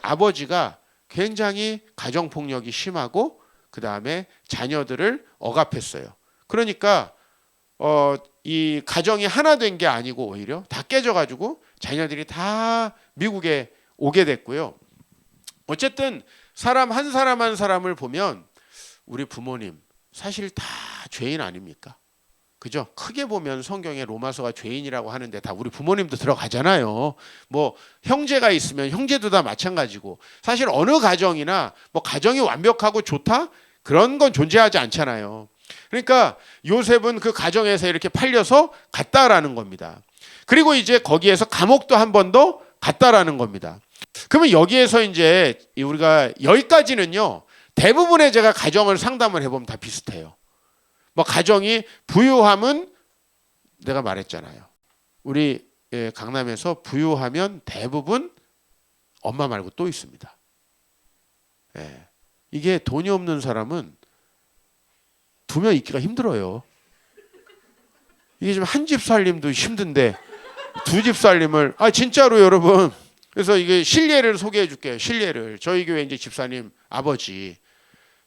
아버지가 굉장히 가정 폭력이 심하고 그 다음에 자녀들을 억압했어요. 그러니까 이 가정이 하나 된 게 아니고 오히려 다 깨져가지고 자녀들이 다 미국에 오게 됐고요. 어쨌든 사람 한 사람 한 사람을 보면 우리 부모님 사실 다 죄인 아닙니까? 그죠? 크게 보면 성경에 로마서가 죄인이라고 하는데 다 우리 부모님도 들어가잖아요. 뭐 형제가 있으면 형제도 다 마찬가지고 사실 어느 가정이나 뭐 가정이 완벽하고 좋다? 그런 건 존재하지 않잖아요. 그러니까 요셉은 그 가정에서 이렇게 팔려서 갔다라는 겁니다. 그리고 이제 거기에서 감옥도 한 번 더 갔다라는 겁니다. 그러면 여기에서 이제 우리가 여기까지는요. 대부분의 제가 가정을 상담을 해보면 다 비슷해요. 뭐 가정이 부유함은 내가 말했잖아요. 우리 강남에서 부유하면 대부분 엄마 말고 또 있습니다. 이게 돈이 없는 사람은 두 명 있기가 힘들어요. 이게 지금 한 집 살림도 힘든데 두 집 살림을 진짜로 여러분. 그래서 이게 실례를 소개해 줄게요. 실례를. 저희 교회 이제 집사님 아버지.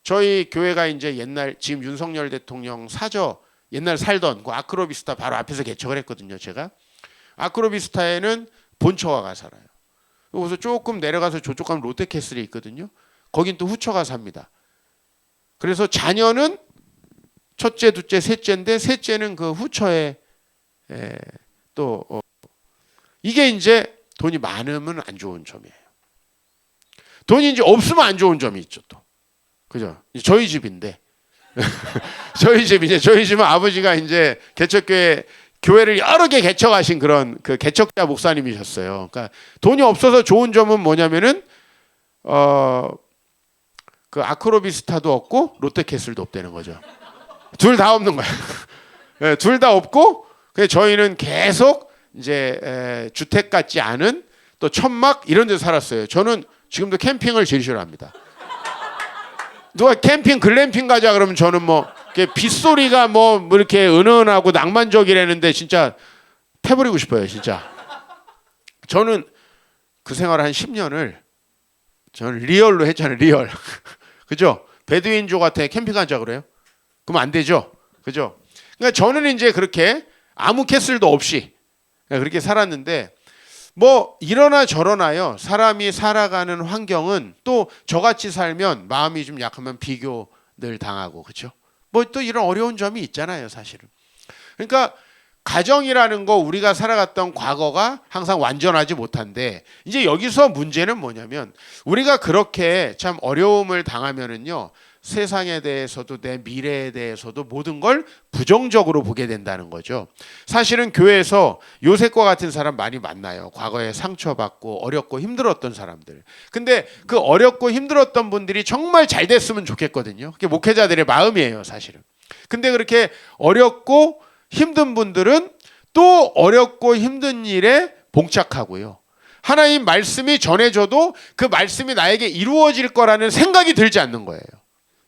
저희 교회가 이제 옛날 지금 윤석열 대통령 사저 옛날 살던 그 아크로비스타 바로 앞에서 개척을 했거든요. 제가 아크로비스타에는 본처가가 살아요. 그래서 조금 내려가서 저쪽 가면 롯데캐슬이 있거든요. 거긴 또 후처가 삽니다. 그래서 자녀는 첫째, 둘째, 셋째인데 셋째는 그 후처에 또 이게 이제 돈이 많으면 안 좋은 점이에요. 돈이 이제 없으면 안 좋은 점이 있죠 또. 그죠? 저희 집인데 저희 집은 아버지가 이제 교회를 여러 개 개척하신 그런 그 개척자 목사님이셨어요. 그러니까 돈이 없어서 좋은 점은 뭐냐면은 그 아크로비스타도 없고 롯데캐슬도 없다는 거죠. 둘 다 없는 거예요. 네, 둘 다 없고 저희는 계속 이제 주택 같지 않은 또 천막 이런 데 살았어요. 저는 지금도 캠핑을 제일 싫어합니다. 누가 캠핑 글램핑 가자 그러면 저는 뭐 빗소리가 뭐 이렇게 은은하고 낭만적이라는데 진짜 패버리고 싶어요. 진짜. 저는 그 생활 한 10년을 저는 리얼로 했잖아요. 리얼. 그죠? 베두인족한테 캠핑 가자 그래요? 그럼 안 되죠. 그죠? 그러니까 저는 이제 그렇게 아무 캐슬도 없이 그렇게 살았는데 뭐 이러나 저러나요. 사람이 살아가는 환경은 또 저같이 살면 마음이 좀 약하면 비교를 당하고 그렇죠. 뭐 또 이런 어려운 점이 있잖아요. 사실은. 그러니까 가정이라는 거 우리가 살아갔던 과거가 항상 완전하지 못한데 이제 여기서 문제는 뭐냐면 우리가 그렇게 참 어려움을 당하면은요. 세상에 대해서도 내 미래에 대해서도 모든 걸 부정적으로 보게 된다는 거죠. 사실은 교회에서 요셉과 같은 사람 많이 만나요. 과거에 상처받고 어렵고 힘들었던 사람들. 근데 그 어렵고 힘들었던 분들이 정말 잘 됐으면 좋겠거든요. 그게 목회자들의 마음이에요, 사실은. 근데 그렇게 어렵고 힘든 분들은 또 어렵고 힘든 일에 봉착하고요. 하나님 말씀이 전해져도 그 말씀이 나에게 이루어질 거라는 생각이 들지 않는 거예요.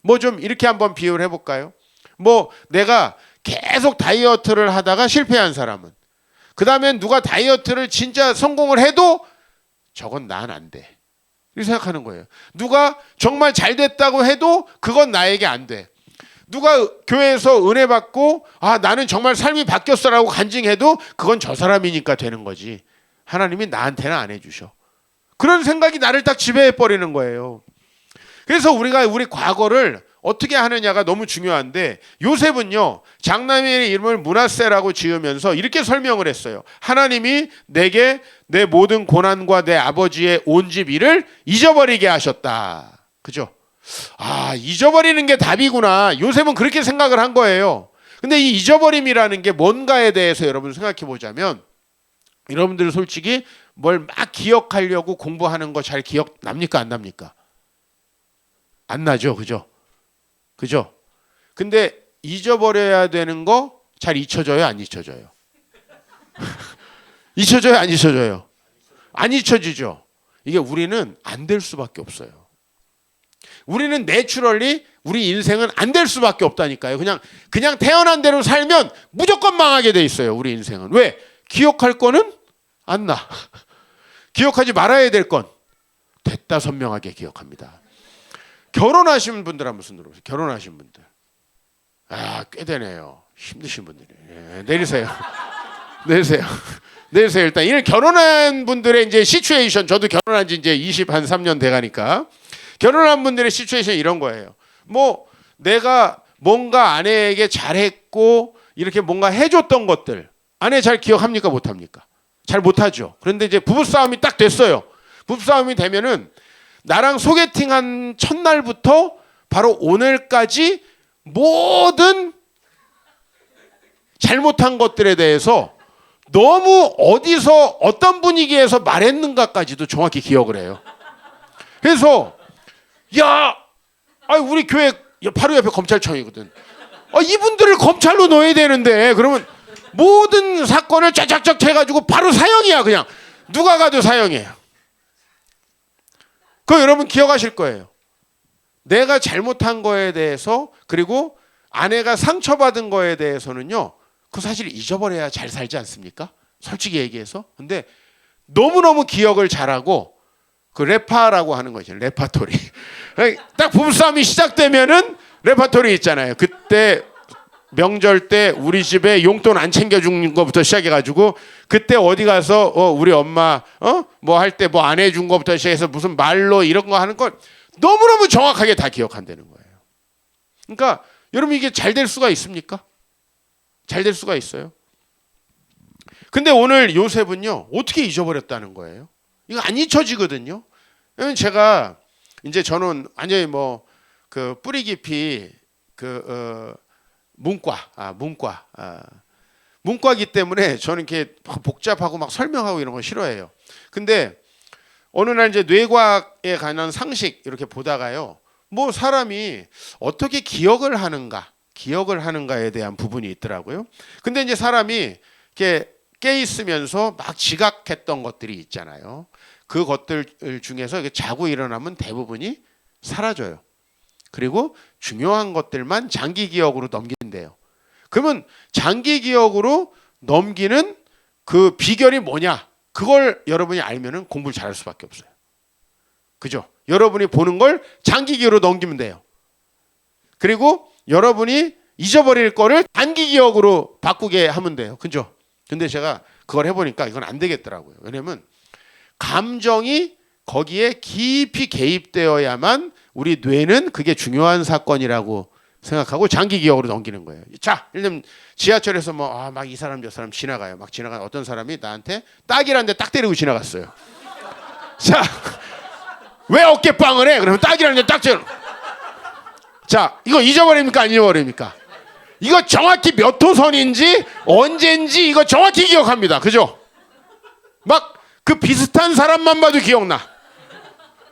뭐 좀 이렇게 한번 비유를 해볼까요? 뭐 내가 계속 다이어트를 하다가 실패한 사람은 그 다음엔 누가 다이어트를 진짜 성공을 해도 저건 난 안 돼. 이렇게 생각하는 거예요. 누가 정말 잘 됐다고 해도 그건 나에게 안 돼. 누가 교회에서 은혜 받고 나는 정말 삶이 바뀌었어라고 간증해도 그건 저 사람이니까 되는 거지. 하나님이 나한테는 안 해주셔. 그런 생각이 나를 딱 지배해 버리는 거예요. 그래서 우리가 우리 과거를 어떻게 하느냐가 너무 중요한데 요셉은요. 장남의 이름을 므낫세라고 지으면서 이렇게 설명을 했어요. 하나님이 내게 내 모든 고난과 내 아버지의 온 집 일을 잊어버리게 하셨다. 그죠? 잊어버리는 게 답이구나. 요셉은 그렇게 생각을 한 거예요. 근데 이 잊어버림이라는 게 뭔가에 대해서 여러분 생각해 보자면 여러분들 솔직히 뭘 막 기억하려고 공부하는 거 잘 기억 납니까? 안 납니까? 안 나죠. 그죠? 그죠? 근데 잊어버려야 되는 거 잘 잊혀져요? 안 잊혀져요? 잊혀져요? 안 잊혀져요? 안 잊혀지죠. 이게 우리는 안 될 수밖에 없어요. 우리는 내추럴리 우리 인생은 안 될 수밖에 없다니까요. 그냥 태어난 대로 살면 무조건 망하게 돼 있어요. 우리 인생은. 왜? 기억할 거는 안 나. 기억하지 말아야 될 건 됐다 선명하게 기억합니다. 결혼하신 분들 한번 손 들어보세요. 결혼하신 분들. 꽤 되네요. 힘드신 분들이. 내리세요. 내리세요. 내리세요. 일단 이런 결혼한 분들의 이제 시츄에이션, 저도 결혼한 지 이제 23년 돼가니까 결혼한 분들의 시츄에이션 이런 거예요. 뭐 내가 뭔가 아내에게 잘했고 이렇게 뭔가 해줬던 것들 아내 잘 기억합니까? 못합니까? 잘 못하죠. 그런데 이제 부부싸움이 딱 됐어요. 부부싸움이 되면은 나랑 소개팅한 첫날부터 바로 오늘까지 모든 잘못한 것들에 대해서 너무 어디서 어떤 분위기에서 말했는가까지도 정확히 기억을 해요. 그래서 우리 교회 바로 옆에 검찰청이거든. 이분들을 검찰로 넣어야 되는데 그러면 모든 사건을 쫙쫙쫙 해가지고 바로 사형이야. 그냥 누가 가도 사형이에요. 그거 여러분 기억하실 거예요. 내가 잘못한 거에 대해서 그리고 아내가 상처받은 거에 대해서는요. 그 사실 잊어버려야 잘 살지 않습니까? 솔직히 얘기해서. 근데 너무너무 기억을 잘하고 그 레파라고 하는 거죠. 레파토리. 딱 부부싸움이 시작되면은 레파토리 있잖아요. 그때 명절 때 우리 집에 용돈 안 챙겨준 것부터 시작해가지고 그때 어디 가서 우리 엄마 뭐 할 때 뭐 안 해준 것부터 시작해서 무슨 말로 이런 거 하는 건 너무너무 정확하게 다 기억한다는 거예요. 그러니까 여러분 이게 잘 될 수가 있습니까? 잘 될 수가 있어요. 근데 오늘 요셉은요 어떻게 잊어버렸다는 거예요? 이거 안 잊혀지거든요. 왜냐면 제가 이제 저는 완전히 뭐 그 뿌리 깊이 그 문과기 때문에 저는 이렇게 복잡하고 막 설명하고 이런 거 싫어해요. 근데 어느 날 이제 뇌과학에 관한 상식 이렇게 보다가요. 뭐 사람이 어떻게 기억을 하는가에 대한 부분이 있더라고요. 근데 이제 사람이 이렇게 깨 있으면서 막 지각했던 것들이 있잖아요. 그 것들 중에서 자고 일어나면 대부분이 사라져요. 그리고 중요한 것들만 장기 기억으로 넘긴대요. 그러면 장기 기억으로 넘기는 그 비결이 뭐냐? 그걸 여러분이 알면은 공부를 잘할 수밖에 없어요. 그죠? 여러분이 보는 걸 장기 기억으로 넘기면 돼요. 그리고 여러분이 잊어버릴 거를 단기 기억으로 바꾸게 하면 돼요. 그죠? 근데 제가 그걸 해보니까 이건 안 되겠더라고요. 왜냐면 감정이 거기에 깊이 개입되어야만 우리 뇌는 그게 중요한 사건이라고 생각하고 장기 기억으로 넘기는 거예요. 자, 예를 들면 지하철에서 막 이 사람 저 사람 지나가요. 막 지나간 어떤 사람이 나한테 딱이라는 데 딱 때리고 지나갔어요. 자, 왜 어깨빵을 해? 그러면 딱이라는 데 딱 때려. 자, 이거 잊어버립니까? 안 잊어버립니까? 이거 정확히 몇 호선인지 언제인지 이거 정확히 기억합니다. 그죠? 막 그 비슷한 사람만 봐도 기억나.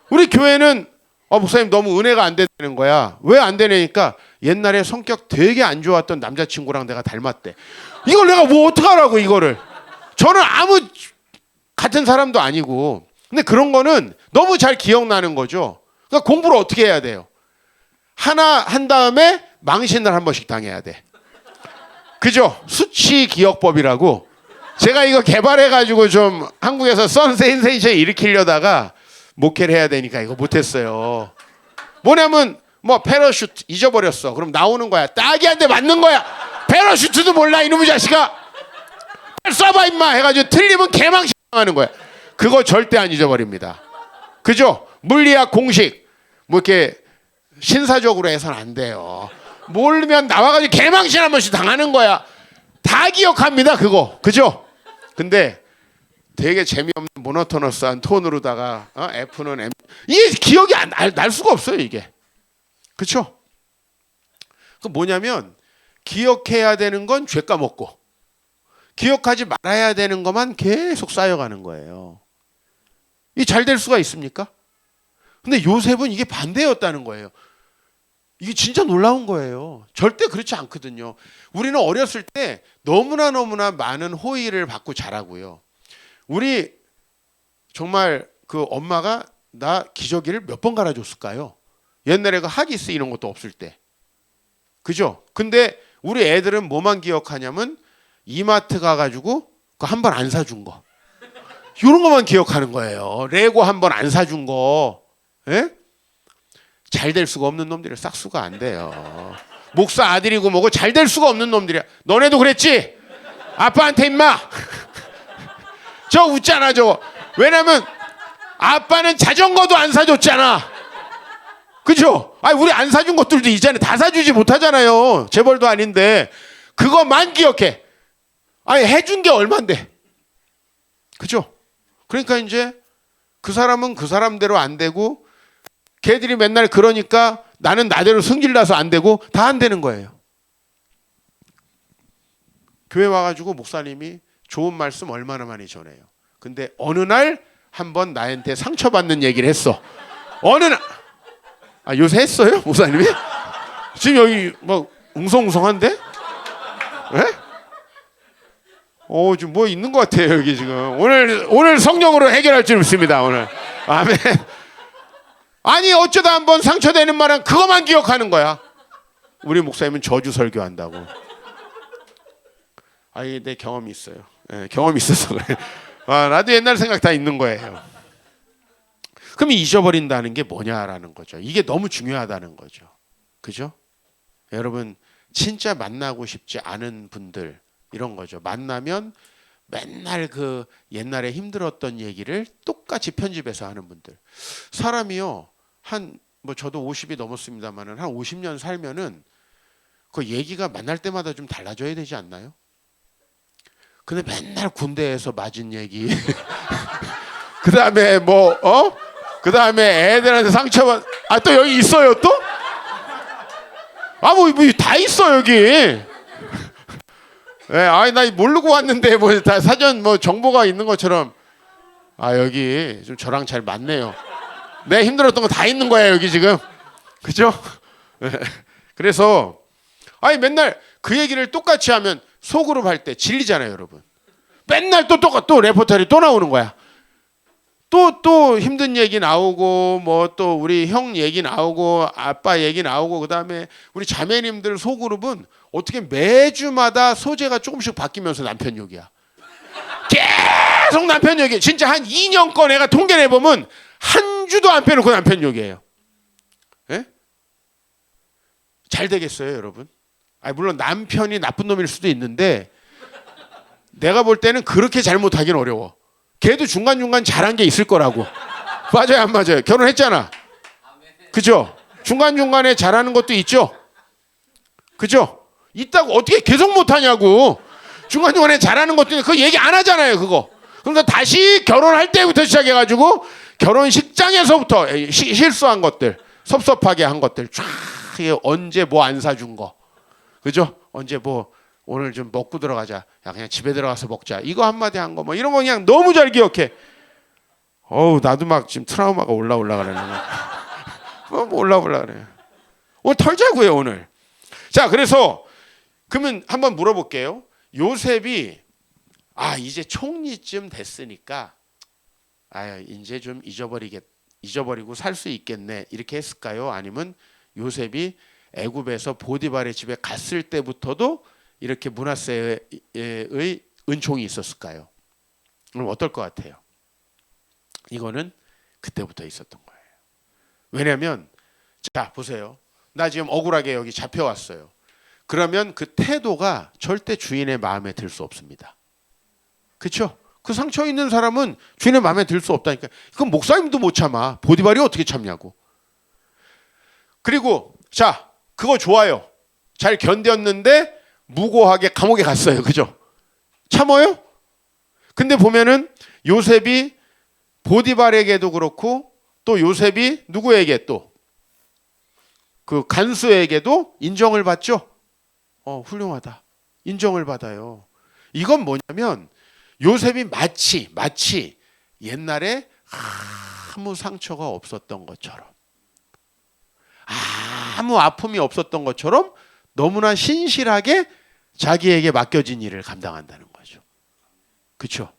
우리 교회는 목사님 너무 은혜가 안 되는 거야. 왜 안 되냐니까 옛날에 성격 되게 안 좋았던 남자친구랑 내가 닮았대. 이걸 내가 뭐 어떡하라고 이거를. 저는 아무 같은 사람도 아니고. 근데 그런 거는 너무 잘 기억나는 거죠. 그러니까 공부를 어떻게 해야 돼요? 하나 한 다음에 망신을 한 번씩 당해야 돼. 그죠? 수치 기억법이라고. 제가 이거 개발해가지고 좀 한국에서 센세이션 일으키려다가 목회를 해야 되니까 이거 못했어요. 뭐냐면 패러슈트 잊어버렸어. 그럼 나오는 거야. 딱이한테 맞는 거야. 패러슈트도 몰라 이놈의 자식아. 쏴봐 임마 해가지고 틀리면 개망신하는 거야. 그거 절대 안 잊어버립니다. 그죠? 물리학 공식 뭐 이렇게 신사적으로 해서는 안 돼요. 모르면 나와가지고 개망신 한 번씩 당하는 거야. 다 기억합니다 그거. 그죠? 근데 되게 재미없는 모노토너스한 톤으로다가 F는 M 이게 기억이 날 수가 없어요 이게. 그렇죠? 그 뭐냐면 기억해야 되는 건 죄 까먹고 기억하지 말아야 되는 것만 계속 쌓여가는 거예요. 이 잘 될 수가 있습니까? 근데 요셉은 이게 반대였다는 거예요. 이게 진짜 놀라운 거예요. 절대 그렇지 않거든요. 우리는 어렸을 때 너무나 많은 호의를 받고 자라고요. 우리 정말 그 엄마가 나 기저귀를 몇 번 갈아줬을까요? 옛날에 그 하기스 이런 것도 없을 때. 그죠? 근데 우리 애들은 뭐만 기억하냐면 이마트 가가지고 그 한 번 안 사준 거. 이런 것만 기억하는 거예요. 레고 한 번 안 사준 거. 예? 잘 될 수가 없는 놈들이 싹수가 안 돼요. 목사 아들이고 뭐고 잘 될 수가 없는 놈들이야. 너네도 그랬지? 아빠한테 임마. 저 웃잖아 저거. 왜냐면 아빠는 자전거도 안 사줬잖아. 그죠? 아니 우리 안 사준 것들도 있잖아요. 다 사주지 못하잖아요. 재벌도 아닌데 그것만 기억해. 아니 해준 게 얼만데. 그죠? 그러니까 이제 그 사람은 그 사람대로 안 되고 걔들이 맨날 그러니까 나는 나대로 승질나서 안 되고 다 안 되는 거예요. 교회 와가지고 목사님이 좋은 말씀 얼마나 많이 전해요. 근데 어느 날 한번 나한테 상처받는 얘기를 했어. 어느 날 요새 했어요 목사님이? 지금 여기 뭐 웅성웅성한데? 예? 지금 뭐 있는 것 같아요 여기 지금. 오늘 성령으로 해결할 줄 믿습니다 오늘. 아멘. 아니 어쩌다 한번 상처되는 말은 그것만 기억하는 거야. 우리 목사님은 저주 설교한다고. 아니 내 경험이 있어요. 네, 경험이 있어서 그래. 나도 옛날 생각 다 있는 거예요. 그럼 잊어버린다는 게 뭐냐라는 거죠. 이게 너무 중요하다는 거죠. 그죠? 여러분 진짜 만나고 싶지 않은 분들 이런 거죠. 만나면 맨날 그 옛날에 힘들었던 얘기를 똑같이 편집해서 하는 분들. 사람이요. 뭐 저도 50이 넘었습니다만은 한 50년 살면은 그 얘기가 만날 때마다 좀 달라져야 되지 않나요? 근데 맨날 군대에서 맞은 얘기. 그다음에 그다음에 애들한테 상처받. 또 여기 있어요 또? 뭐 다 있어 여기. 네, 나 모르고 왔는데 뭐 다 사전 뭐 정보가 있는 것처럼. 여기 좀 저랑 잘 맞네요. 내 힘들었던 거 다 있는 거야 여기 지금. 그죠? 그래서 맨날 그 얘기를 똑같이 하면 소그룹 할 때 질리잖아요 여러분. 맨날 또 레포터리 또 나오는 거야. 또 힘든 얘기 나오고 뭐 또 우리 형 얘기 나오고 아빠 얘기 나오고 그다음에 우리 자매님들 소그룹은 어떻게 매주마다 소재가 조금씩 바뀌면서 남편 욕이야. 계속 남편 욕이. 진짜 한 2년권 내가 통계내 보면 한 주도 안 빼놓고 남편 욕이에요. 예? 잘 되겠어요 여러분? 물론 남편이 나쁜 놈일 수도 있는데 내가 볼 때는 그렇게 잘못하긴 어려워. 걔도 중간중간 잘한 게 있을 거라고. 맞아요 안 맞아요? 결혼했잖아. 그죠? 중간중간에 잘하는 것도 있죠. 그죠? 있다고 어떻게 계속 못하냐고. 중간중간에 잘하는 것도 있는데 그거 얘기 안 하잖아요 그거. 그러니까 다시 결혼할 때부터 시작해가지고 결혼식장에서부터 실수한 것들, 섭섭하게 한 것들 쫙. 언제 뭐 안 사준 거. 그죠? 언제 뭐 오늘 좀 먹고 들어가자. 야 그냥 집에 들어가서 먹자. 이거 한마디 한 거 뭐 이런 거 그냥 너무 잘 기억해. 나도 막 지금 트라우마가 올라가네. 뭐 올라올라 그래. 오늘 털자고요 오늘. 자 그래서 그러면 한번 물어볼게요. 요셉이 이제 총리쯤 됐으니까 이제 좀 잊어버리고 살 수 있겠네 이렇게 했을까요? 아니면 요셉이 애굽에서 보디발의 집에 갔을 때부터도 이렇게 므낫세의 은총이 있었을까요? 그럼 어떨 것 같아요? 이거는 그때부터 있었던 거예요. 왜냐하면 자 보세요. 나 지금 억울하게 여기 잡혀왔어요. 그러면 그 태도가 절대 주인의 마음에 들 수 없습니다. 그렇죠? 그 상처 있는 사람은 주인의 마음에 들 수 없다니까. 그건 목사님도 못 참아. 보디발이 어떻게 참냐고. 그리고 자 그거 좋아요. 잘 견뎠는데 무고하게 감옥에 갔어요. 그죠? 참어요? 근데 보면은 요셉이 보디발에게도 그렇고 또 요셉이 누구에게 또 그 간수에게도 인정을 받죠. 훌륭하다. 인정을 받아요. 이건 뭐냐면 요셉이 마치 옛날에 아무 상처가 없었던 것처럼 아무 아픔이 없었던 것처럼 너무나 신실하게 자기에게 맡겨진 일을 감당한다는 거죠. 그렇죠?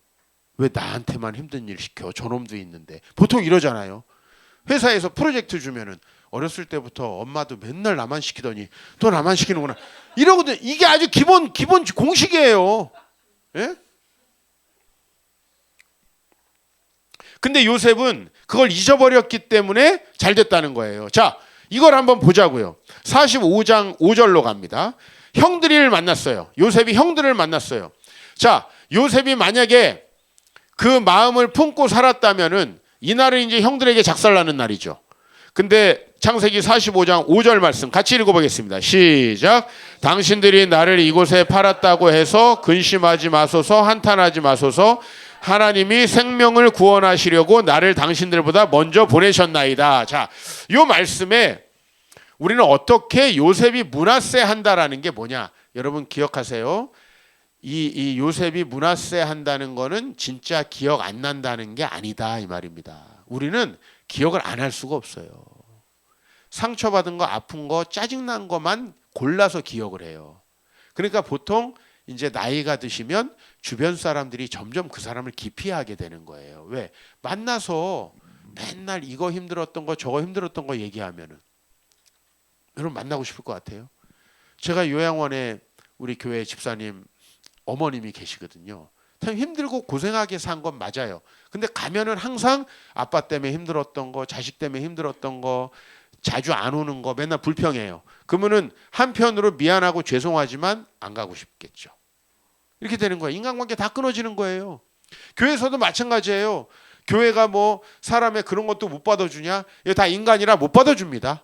왜 나한테만 힘든 일 시켜? 저놈도 있는데. 보통 이러잖아요. 회사에서 프로젝트 주면은 어렸을 때부터 엄마도 맨날 나만 시키더니 또 나만 시키는구나 이러거든. 이게 아주 기본 공식이에요. 예? 근데 요셉은 그걸 잊어버렸기 때문에 잘 됐다는 거예요. 자, 이걸 한번 보자고요. 45장 5절로 갑니다. 형들을 만났어요. 요셉이 형들을 만났어요. 자, 요셉이 만약에 그 마음을 품고 살았다면은 이날은 이제 형들에게 작살나는 날이죠. 근데 창세기 45장 5절 말씀 같이 읽어보겠습니다. 시작. 당신들이 나를 이곳에 팔았다고 해서 근심하지 마소서, 한탄하지 마소서. 하나님이 생명을 구원하시려고 나를 당신들보다 먼저 보내셨나이다. 자, 이 말씀에 우리는 어떻게 요셉이 므낫세 한다라는 게 뭐냐? 여러분 기억하세요. 이 요셉이 므낫세 한다는 거는 진짜 기억 안 난다는 게 아니다 이 말입니다. 우리는 기억을 안 할 수가 없어요. 상처받은 거, 아픈 거, 짜증난 것만 골라서 기억을 해요. 그러니까 보통 이제 나이가 드시면 주변 사람들이 점점 그 사람을 기피하게 되는 거예요. 왜? 만나서 맨날 이거 힘들었던 거 저거 힘들었던 거 얘기하면은 여러분 만나고 싶을 것 같아요. 제가 요양원에 우리 교회 집사님 어머님이 계시거든요. 참 힘들고 고생하게 산 건 맞아요. 근데 가면은 항상 아빠 때문에 힘들었던 거, 자식 때문에 힘들었던 거, 자주 안 오는 거 맨날 불평해요. 그러면은 한편으로 미안하고 죄송하지만 안 가고 싶겠죠. 이렇게 되는 거예요. 인간관계 다 끊어지는 거예요. 교회에서도 마찬가지예요. 교회가 뭐 사람의 그런 것도 못 받아주냐? 이거 다 인간이라 못 받아줍니다.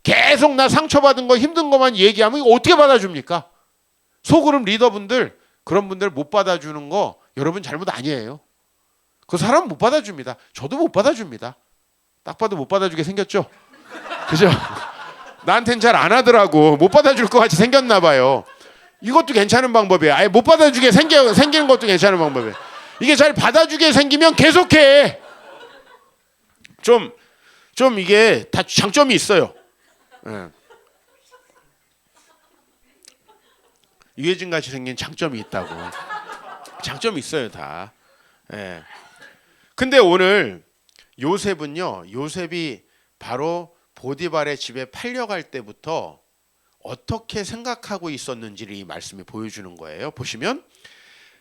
계속 나 상처받은 거 힘든 것만 얘기하면 이거 어떻게 받아줍니까? 소그룹 리더분들 그런 분들 못 받아주는 거 여러분 잘못 아니에요. 그 사람 못 받아줍니다. 저도 못 받아줍니다. 딱 봐도 못 받아주게 생겼죠? 그죠? 나한텐 잘 안 하더라고. 못 받아줄 것 같이 생겼나 봐요. 이것도 괜찮은 방법이에요. 아예 못 받아주게 생기는 것도 괜찮은 방법이에요. 이게 잘 받아주게 생기면 계속해. 좀 이게 다 장점이 있어요. 예. 유해진 같이 생긴 장점이 있다고. 장점이 있어요 다. 예. 근데 오늘 요셉은요. 요셉이 바로 보디발의 집에 팔려갈 때부터 어떻게 생각하고 있었는지를 이 말씀이 보여주는 거예요. 보시면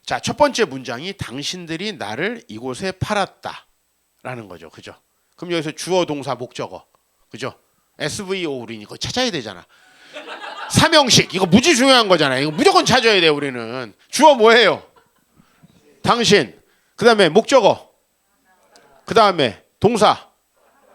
자, 첫 번째 문장이 당신들이 나를 이곳에 팔았다라는 거죠. 그죠? 그럼 여기서 주어 동사 목적어. 그죠? SVO 우리는 이거 찾아야 되잖아. 삼형식 이거 무지 중요한 거잖아요. 이거 무조건 찾아야 돼요. 우리는 주어 뭐예요? 당신. 그다음에 목적어. 그다음에 동사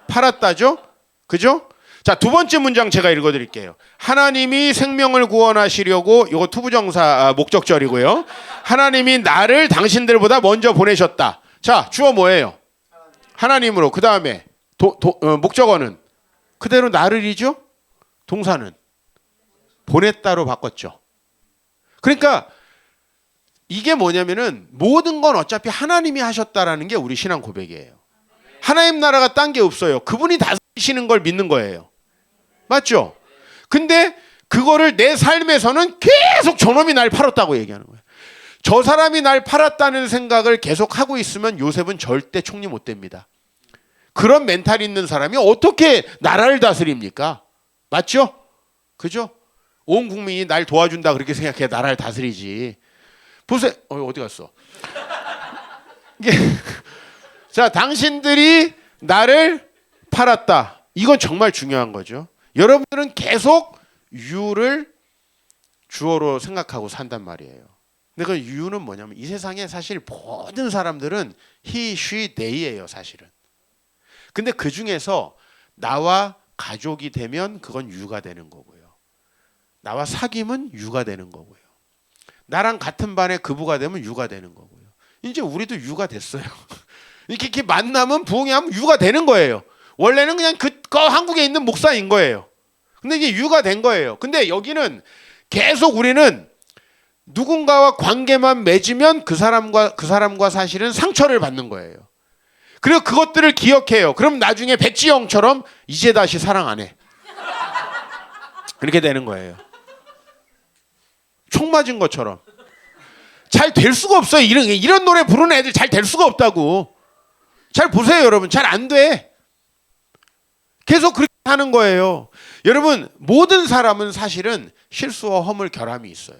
팔았다죠? 그죠? 자, 두 번째 문장 제가 읽어드릴게요. 하나님이 생명을 구원하시려고 이거 투부정사 목적절이고요. 하나님이 나를 당신들보다 먼저 보내셨다. 자, 주어 뭐예요? 하나님으로. 그 다음에 목적어는 그대로 나를이죠. 동사는 보냈다로 바꿨죠. 그러니까 이게 뭐냐면은 모든 건 어차피 하나님이 하셨다라는 게 우리 신앙 고백이에요. 하나님 나라가 딴 게 없어요. 그분이 다스리시는 걸 믿는 거예요. 맞죠? 근데 그거를 내 삶에서는 계속 저놈이 날 팔았다고 얘기하는 거예요. 저 사람이 날 팔았다는 생각을 계속 하고 있으면 요셉은 절대 총리 못 됩니다. 그런 멘탈이 있는 사람이 어떻게 나라를 다스립니까? 맞죠? 그죠? 온 국민이 날 도와준다 그렇게 생각해 나라를 다스리지. 보세요. 어디 갔어? 자, 당신들이 나를 팔았다. 이건 정말 중요한 거죠. 여러분들은 계속 you를 주어로 생각하고 산단 말이에요. 근데 그 you는 뭐냐면 이 세상에 사실 모든 사람들은 he, she, they예요, 사실은. 근데 그 중에서 나와 가족이 되면 그건 you가 되는 거고요. 나와 사귐은 you가 되는 거고요. 나랑 같은 반의 급부가 되면 you가 되는 거고요. 이제 우리도 you가 됐어요. 이렇게 만나면 부흥하면 you가 되는 거예요. 원래는 그냥 한국에 있는 목사인 거예요. 근데 이게 you가 된 거예요. 근데 여기는 계속 우리는 누군가와 관계만 맺으면 그 사람과 사실은 상처를 받는 거예요. 그리고 그것들을 기억해요. 그럼 나중에 백지영처럼 이제 다시 사랑 안 해. 그렇게 되는 거예요. 총 맞은 것처럼. 잘 될 수가 없어요. 이런 노래 부르는 애들 잘 될 수가 없다고. 잘 보세요, 여러분. 잘 안 돼. 계속 그렇게 하는 거예요. 여러분, 모든 사람은 사실은 실수와 허물 결함이 있어요.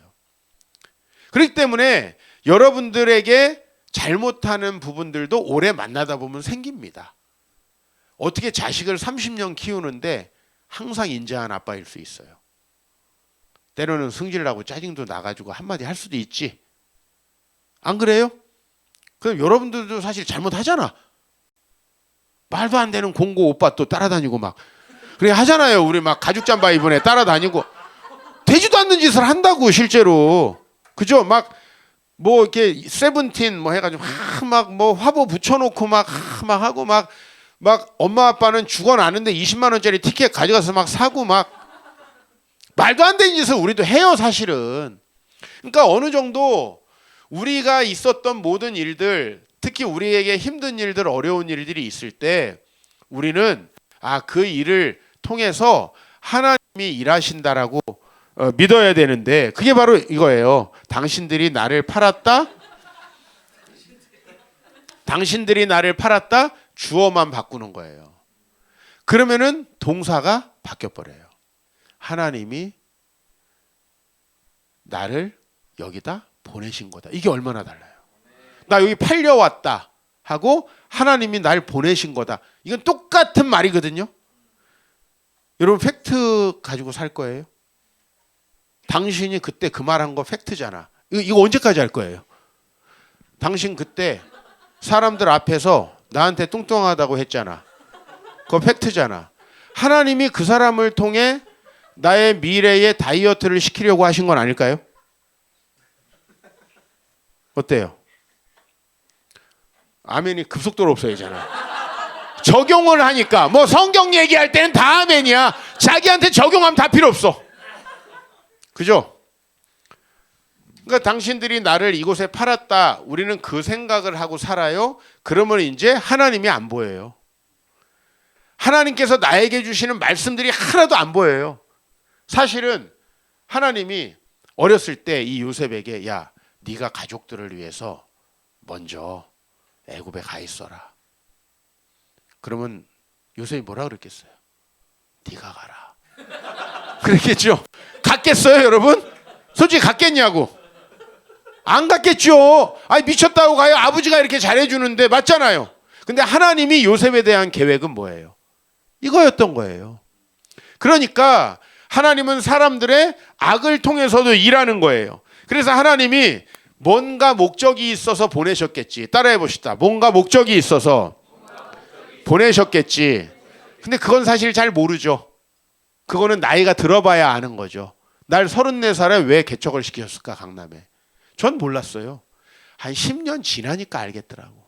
그렇기 때문에 여러분들에게 잘못하는 부분들도 오래 만나다 보면 생깁니다. 어떻게 자식을 30년 키우는데 항상 인자한 아빠일 수 있어요. 때로는 승질나고 짜증도 나가지고 한마디 할 수도 있지. 안 그래요? 그럼 여러분들도 사실 잘못하잖아. 말도 안 되는 공고 오빠 또 따라다니고 막 그래 하잖아요. 우리 막 가죽 잠바 입은 애 따라다니고 되지도 않는 짓을 한다고 실제로. 그죠? 막 뭐 이렇게 세븐틴 뭐 해가지고 막 뭐 화보 붙여놓고 막 하고 막 엄마 아빠는 죽어나는데 20만 원짜리 티켓 가져가서 막 사고 막 말도 안 되는 짓을 우리도 해요 사실은. 그러니까 어느 정도 우리가 있었던 모든 일들, 특히 우리에게 힘든 일들, 어려운 일들이 있을 때 우리는 그 일을 통해서 하나님이 일하신다라고 믿어야 되는데, 그게 바로 이거예요. 당신들이 나를 팔았다. 당신들이 나를 팔았다. 주어만 바꾸는 거예요. 그러면은 동사가 바뀌어 버려요. 하나님이 나를 여기다 보내신 거다. 이게 얼마나 달라요. 나 여기 팔려왔다 하고 하나님이 날 보내신 거다. 이건 똑같은 말이거든요. 여러분 팩트 가지고 살 거예요? 당신이 그때 그 말한 거 팩트잖아. 이거 언제까지 할 거예요? 당신 그때 사람들 앞에서 나한테 뚱뚱하다고 했잖아. 그거 팩트잖아. 하나님이 그 사람을 통해 나의 미래의 다이어트를 시키려고 하신 건 아닐까요? 어때요? 아멘이 급속도로 없어지잖아. 적용을 하니까 뭐 성경 얘기할 때는 다 아멘이야. 자기한테 적용하면 다 필요 없어. 그죠? 그러니까 당신들이 나를 이곳에 팔았다. 우리는 그 생각을 하고 살아요. 그러면 이제 하나님이 안 보여요. 하나님께서 나에게 주시는 말씀들이 하나도 안 보여요. 사실은 하나님이 어렸을 때 이 요셉에게 야, 네가 가족들을 위해서 먼저 애굽에 가 있어라. 그러면 요셉이 뭐라 그랬겠어요? 네가 가라. 그랬겠죠? 갔겠어요, 여러분? 솔직히 갔겠냐고? 안 갔겠죠. 아니 미쳤다고 가요. 아버지가 이렇게 잘해주는데. 맞잖아요. 근데 하나님이 요셉에 대한 계획은 뭐예요? 이거였던 거예요. 그러니까 하나님은 사람들의 악을 통해서도 일하는 거예요. 그래서 하나님이 뭔가 목적이 있어서 보내셨겠지. 따라해 봅시다. 뭔가 목적이 있어서 보내셨겠지. 근데 그건 사실 잘 모르죠. 그거는 나이가 들어봐야 아는 거죠. 날 34살에 왜 개척을 시키셨을까 강남에. 전 몰랐어요. 한 10년 지나니까 알겠더라고.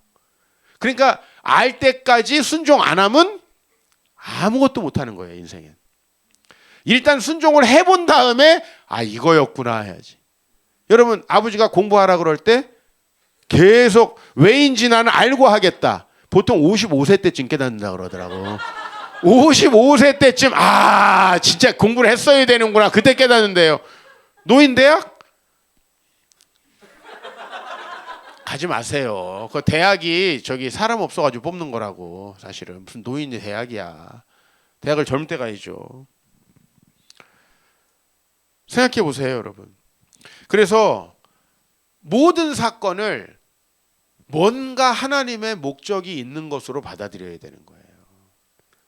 그러니까 알 때까지 순종 안 하면 아무것도 못하는 거예요 인생엔. 일단 순종을 해본 다음에 이거였구나 해야지. 여러분 아버지가 공부하라 그럴 때 계속 왜인지 나는 알고 하겠다. 보통 55세 때쯤 깨닫는다 그러더라고. 55세 때쯤 진짜 공부를 했어야 되는구나. 그때 깨닫는데요. 노인대학? 가지 마세요. 그 대학이 사람 없어가지고 뽑는 거라고. 사실은 무슨 노인이 대학이야. 대학을 젊을 때 가야죠. 생각해 보세요, 여러분. 그래서 모든 사건을 뭔가 하나님의 목적이 있는 것으로 받아들여야 되는 거예요.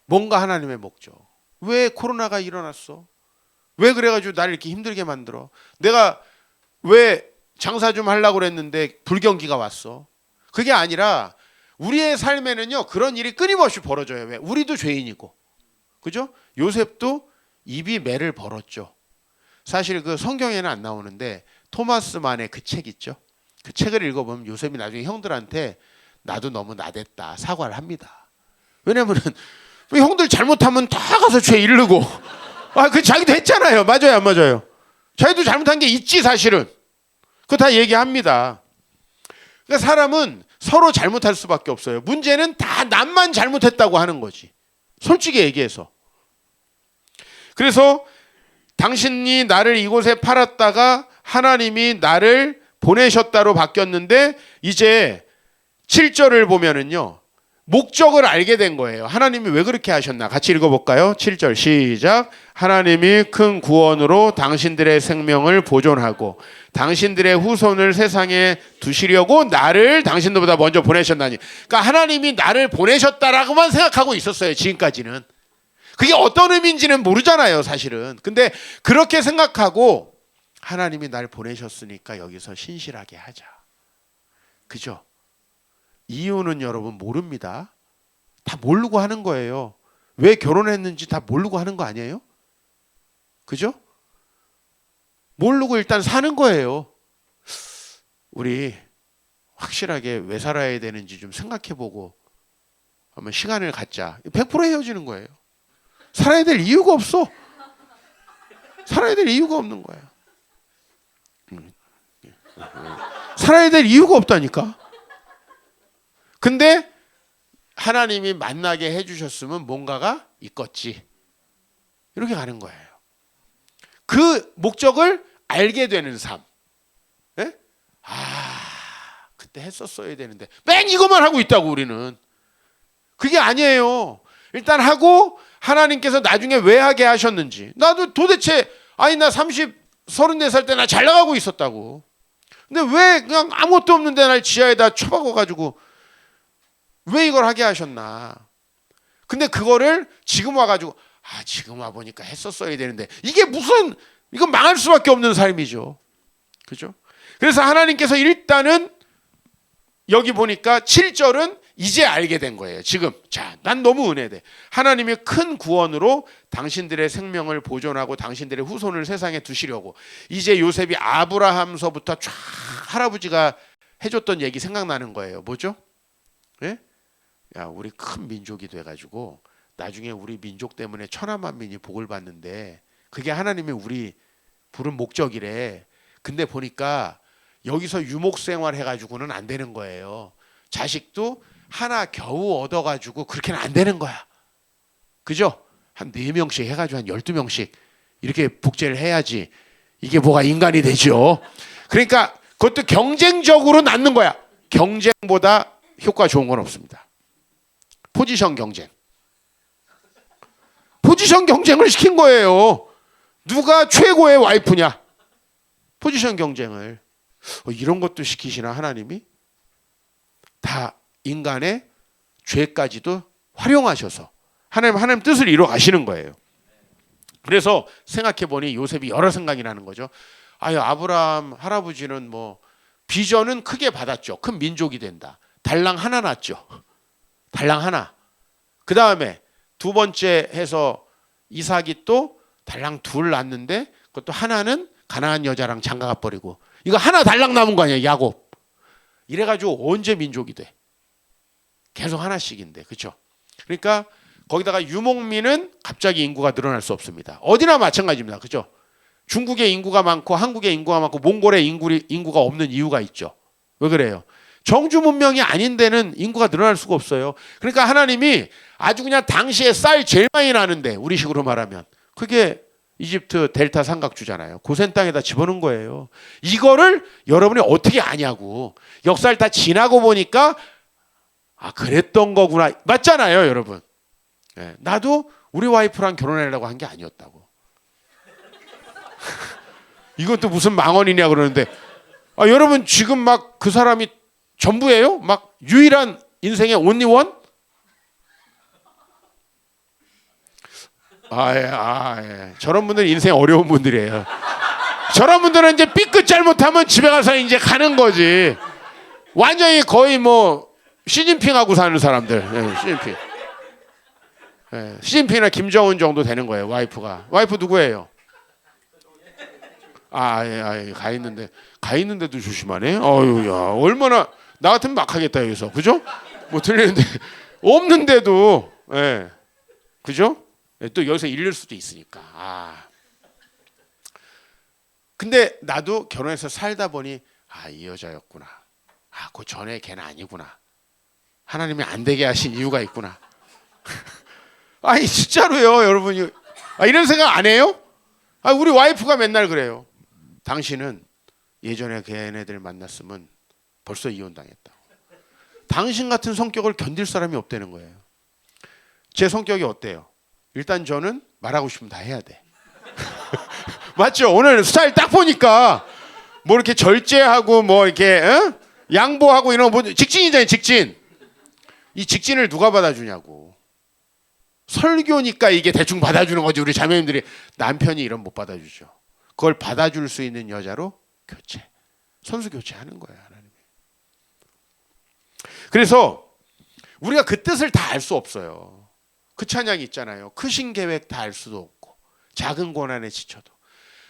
뭔가 하나님의 목적. 왜 코로나가 일어났어? 왜 그래가지고 나를 이렇게 힘들게 만들어? 내가 왜 장사 좀 하려고 그랬는데 불경기가 왔어? 그게 아니라 우리의 삶에는요 그런 일이 끊임없이 벌어져요. 왜? 우리도 죄인이고, 그죠? 요셉도 입이 매를 벌었죠. 사실 그 성경에는 안 나오는데 토마스만의 그 책 있죠. 그 책을 읽어보면 요셉이 나중에 형들한테 나도 너무 나댔다 사과를 합니다. 왜냐면은 형들 잘못하면 다 가서 죄 이르고 그 자기도 했잖아요. 맞아요 안 맞아요? 자기도 잘못한 게 있지 사실은. 그거 다 얘기합니다. 그러니까 사람은 서로 잘못할 수밖에 없어요. 문제는 다 남만 잘못했다고 하는 거지. 솔직히 얘기해서. 그래서 당신이 나를 이곳에 팔았다가 하나님이 나를 보내셨다로 바뀌었는데 이제 7절을 보면은요. 목적을 알게 된 거예요. 하나님이 왜 그렇게 하셨나? 같이 읽어볼까요? 7절 시작. 하나님이 큰 구원으로 당신들의 생명을 보존하고 당신들의 후손을 세상에 두시려고 나를 당신들보다 먼저 보내셨나니. 그러니까 하나님이 나를 보내셨다라고만 생각하고 있었어요. 지금까지는. 그게 어떤 의미인지는 모르잖아요, 사실은. 근데 그렇게 생각하고 하나님이 날 보내셨으니까 여기서 신실하게 하자. 그죠? 이유는 여러분 모릅니다. 다 모르고 하는 거예요. 왜 결혼했는지 다 모르고 하는 거 아니에요? 그죠? 모르고 일단 사는 거예요. 우리 확실하게 왜 살아야 되는지 좀 생각해보고 한번 시간을 갖자. 100% 헤어지는 거예요. 살아야 될 이유가 없어. 살아야 될 이유가 없는 거야. 살아야 될 이유가 없다니까. 근데 하나님이 만나게 해주셨으면 뭔가가 있겠지. 이렇게 가는 거예요. 그 목적을 알게 되는 삶. 예? 그때 했었어야 되는데 맨 이것만 하고 있다고 우리는. 그게 아니에요. 일단 하고 하나님께서 나중에 왜 하게 하셨는지. 나도 도대체 나 34살 때 나 잘 나가고 있었다고. 근데 왜 그냥 아무것도 없는데 날 지하에다 쳐박아가지고 왜 이걸 하게 하셨나. 근데 그거를 지금 와가지고 지금 와보니까 했었어야 되는데 이게 무슨 이건 망할 수밖에 없는 삶이죠. 그죠? 그래서 하나님께서 일단은 여기 보니까 7절은 이제 알게 된 거예요. 지금 난 너무 은혜돼. 하나님이 큰 구원으로 당신들의 생명을 보존하고 당신들의 후손을 세상에 두시려고. 이제 요셉이 아브라함서부터 쫙 할아버지가 해줬던 얘기 생각나는 거예요. 뭐죠? 예? 야, 우리 큰 민족이 돼가지고 나중에 우리 민족 때문에 천하만민이 복을 받는데 그게 하나님이 우리 부른 목적이래. 근데 보니까 여기서 유목생활 해가지고는 안 되는 거예요. 자식도 하나 겨우 얻어가지고 그렇게는 안 되는 거야. 그죠? 한 4명씩 해가지고 한 12명씩 이렇게 복제를 해야지 이게 뭐가 인간이 되죠. 그러니까 그것도 경쟁적으로 낳는 거야. 경쟁보다 효과 좋은 건 없습니다. 포지션 경쟁. 포지션 경쟁을 시킨 거예요. 누가 최고의 와이프냐. 포지션 경쟁을. 이런 것도 시키시나 하나님이? 다 인간의 죄까지도 활용하셔서 하나님 뜻을 이루어 가시는 거예요. 그래서 생각해보니 요셉이 여러 생각이 나는 거죠. 아브라함 할아버지는 뭐 비전은 크게 받았죠. 큰 민족이 된다. 달랑 하나 낳았죠. 달랑 하나. 그 다음에 두 번째 해서 이삭이 또 달랑 둘 낳았는데 그것도 하나는 가나안 여자랑 장가가 버리고 이거 하나 달랑 남은 거 아니야, 야곱. 이래가지고 언제 민족이 돼? 계속 하나씩인데, 그렇죠? 그러니까 거기다가 유목민은 갑자기 인구가 늘어날 수 없습니다. 어디나 마찬가지입니다, 그렇죠? 중국의 인구가 많고 한국의 인구가 많고 몽골의 인구가 없는 이유가 있죠. 왜 그래요? 정주 문명이 아닌 데는 인구가 늘어날 수가 없어요. 그러니까 하나님이 아주 그냥 당시에 쌀 제일 많이 나는데 우리식으로 말하면 그게 이집트 델타 삼각주잖아요. 고센 땅에다 집어넣은 거예요. 이거를 여러분이 어떻게 아냐고. 역사를 다 지나고 보니까 그랬던 거구나. 맞잖아요, 여러분. 네, 나도 우리 와이프랑 결혼하려고 한 게 아니었다고. 이것도 무슨 망언이냐 그러는데 여러분 지금 막 그 사람이 전부예요? 막 유일한 인생의 only one? 예. 저런 분들은 인생 어려운 분들이에요. 저런 분들은 이제 삐끗 잘못하면 집에 가서 이제 가는 거지. 완전히 거의 뭐 시진핑하고 사는 사람들. 시진핑. 시진핑이나 김정은 정도 되는 거예요. 와이프 누구예요? 가 있는데도 조심하네. 야, 얼마나 나 같으면 막 하겠다 여기서, 그죠? 뭐 들리는데 없는데도, 그죠? 또 여기서 잃을 수도 있으니까. 근데 나도 결혼해서 살다 보니 이 여자였구나. 그 전에 걔는 아니구나. 하나님이 안 되게 하신 이유가 있구나. 진짜로요, 여러분이. 이런 생각 안 해요? 우리 와이프가 맨날 그래요. 당신은 예전에 걔네들 만났으면 벌써 이혼당했다고. 당신 같은 성격을 견딜 사람이 없다는 거예요. 제 성격이 어때요? 일단 저는 말하고 싶으면 다 해야 돼. 맞죠? 오늘 스타일 딱 보니까 뭐 이렇게 절제하고 뭐 이렇게 양보하고 이런 거 직진이잖아요. 직진. 이 직진을 누가 받아주냐고. 설교니까 이게 대충 받아주는 거지. 우리 자매님들이 남편이 이런 못 받아주죠. 그걸 받아줄 수 있는 여자로 교체. 선수 교체하는 거예요. 하나님이. 그래서 우리가 그 뜻을 다 알 수 없어요. 그 찬양이 있잖아요. 크신 계획 다 알 수도 없고 작은 고난에 지쳐도.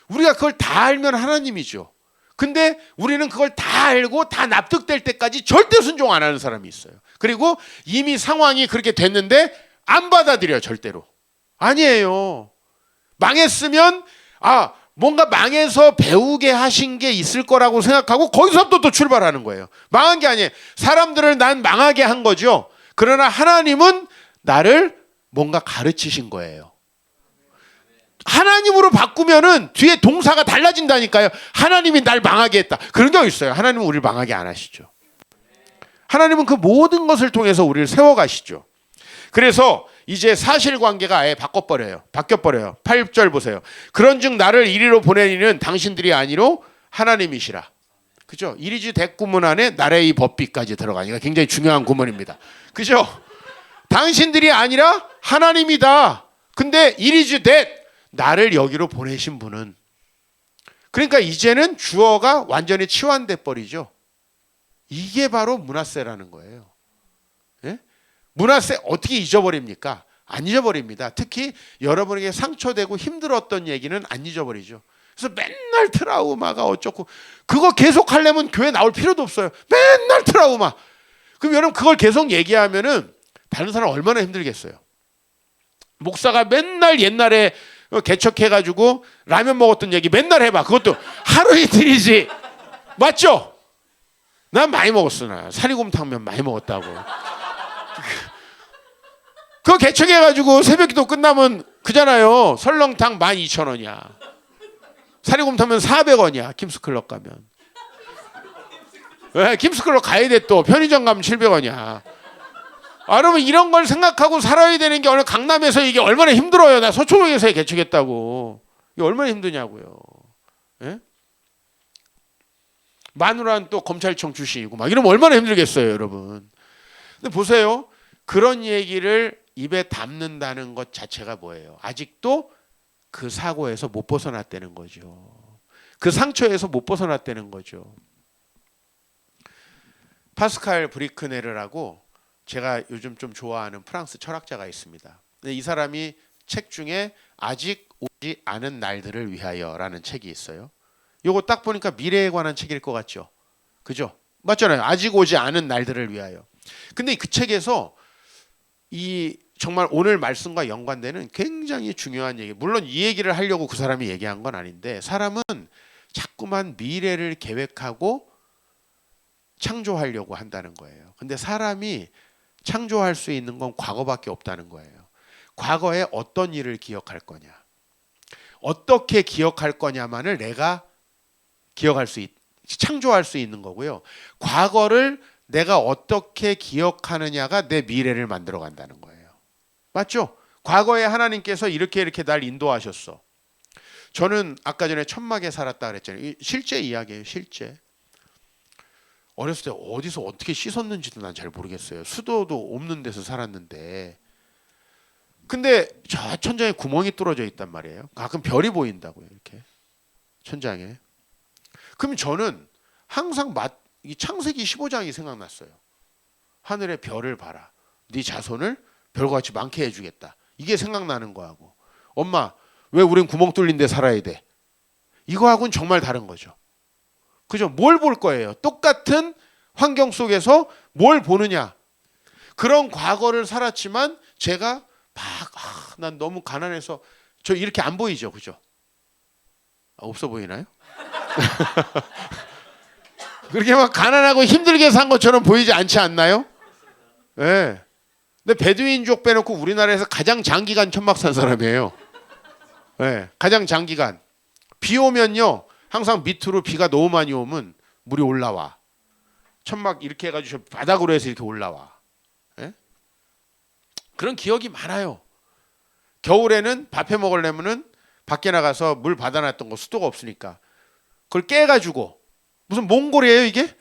우리가 그걸 다 알면 하나님이죠. 근데 우리는 그걸 다 알고 다 납득될 때까지 절대 순종 안 하는 사람이 있어요. 그리고 이미 상황이 그렇게 됐는데 안 받아들여요. 절대로. 아니에요. 망했으면 뭔가 망해서 배우게 하신 게 있을 거라고 생각하고 거기서부터 또 출발하는 거예요. 망한 게 아니에요. 사람들을 난 망하게 한 거죠. 그러나 하나님은 나를 뭔가 가르치신 거예요. 하나님으로 바꾸면은 뒤에 동사가 달라진다니까요. 하나님이 날 망하게 했다. 그런 경우 있어요. 하나님은 우리를 망하게 안 하시죠. 하나님은 그 모든 것을 통해서 우리를 세워가시죠. 그래서 이제 사실관계가 아예 바뀌어버려요. 8절 보세요. 그런즉 나를 이리로 보내니는 당신들이 아니로 하나님이시라. 그죠? 이리지 대구문 안에 나의 이 법비까지 들어가니까 굉장히 중요한 구문입니다. 그죠? 당신들이 아니라 하나님이다. 근데 이리지 대 나를 여기로 보내신 분은, 그러니까 이제는 주어가 완전히 치환돼 버리죠. 이게 바로 므낫세라는 거예요. 예? 므낫세 어떻게 잊어버립니까? 안 잊어버립니다. 특히 여러분에게 상처되고 힘들었던 얘기는 안 잊어버리죠. 그래서 맨날 트라우마가 어쩌고, 그거 계속 하려면 교회 나올 필요도 없어요. 맨날 트라우마. 그럼 여러분 그걸 계속 얘기하면은 다른 사람 얼마나 힘들겠어요. 목사가 맨날 옛날에 개척해가지고 라면 먹었던 얘기 맨날 해봐. 그것도 하루 이틀이지. 맞죠? 난 많이 먹었어. 나 사리곰탕면 많이 먹었다고. 그거 개척해가지고 새벽기도 끝나면 그잖아요. 설렁탕 12,000원이야. 사리곰탕면 400원이야. 김스클럽 가면. 왜? 김스클럽 가야 돼 또. 편의점 가면 700원이야. 여러분 이런 걸 생각하고 살아야 되는 게 오늘 강남에서 이게 얼마나 힘들어요. 나 서초동에서 개척했다고. 이게 얼마나 힘드냐고요. 예? 마누라는 또 검찰청 출신이고 막 이러면 얼마나 힘들겠어요, 여러분. 근데 보세요. 그런 얘기를 입에 담는다는 것 자체가 뭐예요? 아직도 그 사고에서 못 벗어났다는 거죠. 그 상처에서 못 벗어났다는 거죠. 파스칼 브리크네르라고 제가 요즘 좀 좋아하는 프랑스 철학자가 있습니다. 근데 이 사람이 책 중에 아직 오지 않은 날들을 위하여라는 책이 있어요. 요거 딱 보니까 미래에 관한 책일 것 같죠? 그죠? 맞잖아요. 아직 오지 않은 날들을 위하여. 근데 그 책에서 이 정말 오늘 말씀과 연관되는 굉장히 중요한 얘기. 물론 이 얘기를 하려고 그 사람이 얘기한 건 아닌데, 사람은 자꾸만 미래를 계획하고 창조하려고 한다는 거예요. 근데 사람이 창조할 수 있는 건 과거밖에 없다는 거예요. 과거에 어떤 일을 기억할 거냐, 어떻게 기억할 거냐만을 내가 창조할 수 있는 거고요. 과거를 내가 어떻게 기억하느냐가 내 미래를 만들어 간다는 거예요. 맞죠? 과거에 하나님께서 이렇게 날 인도하셨어. 저는 아까 전에 천막에 살았다 그랬잖아요. 실제 이야기예요. 실제. 어렸을 때 어디서 어떻게 씻었는지도 난 잘 모르겠어요. 수도도 없는 데서 살았는데. 근데 저 천장에 구멍이 뚫어져 있단 말이에요. 가끔 별이 보인다고요. 이렇게 천장에. 그럼 저는 항상 이 창세기 15장이 생각났어요. 하늘의 별을 봐라. 네 자손을 별과 같이 많게 해주겠다. 이게 생각나는 거하고, 엄마 왜 우린 구멍 뚫린 데 살아야 돼? 이거하고는 정말 다른 거죠. 그죠? 뭘 볼 거예요? 똑같은 환경 속에서 뭘 보느냐? 그런 과거를 살았지만 제가 난 너무 가난해서 저 이렇게 안 보이죠, 그죠? 없어 보이나요? 그렇게 막 가난하고 힘들게 산 것처럼 보이지 않지 않나요? 예. 네. 근데 베두인족 빼놓고 우리나라에서 가장 장기간 천막 산 사람이에요. 예. 네. 가장 장기간. 비 오면요, 항상 밑으로 비가 너무 많이 오면 물이 올라와. 천막 이렇게 해가지고 바닥으로 해서 이렇게 올라와. 예? 그런 기억이 많아요. 겨울에는 밥해 먹으려면은 밖에 나가서 물 받아놨던 거 수도가 없으니까 그걸 깨가지고 무슨 몽골이에요 이게?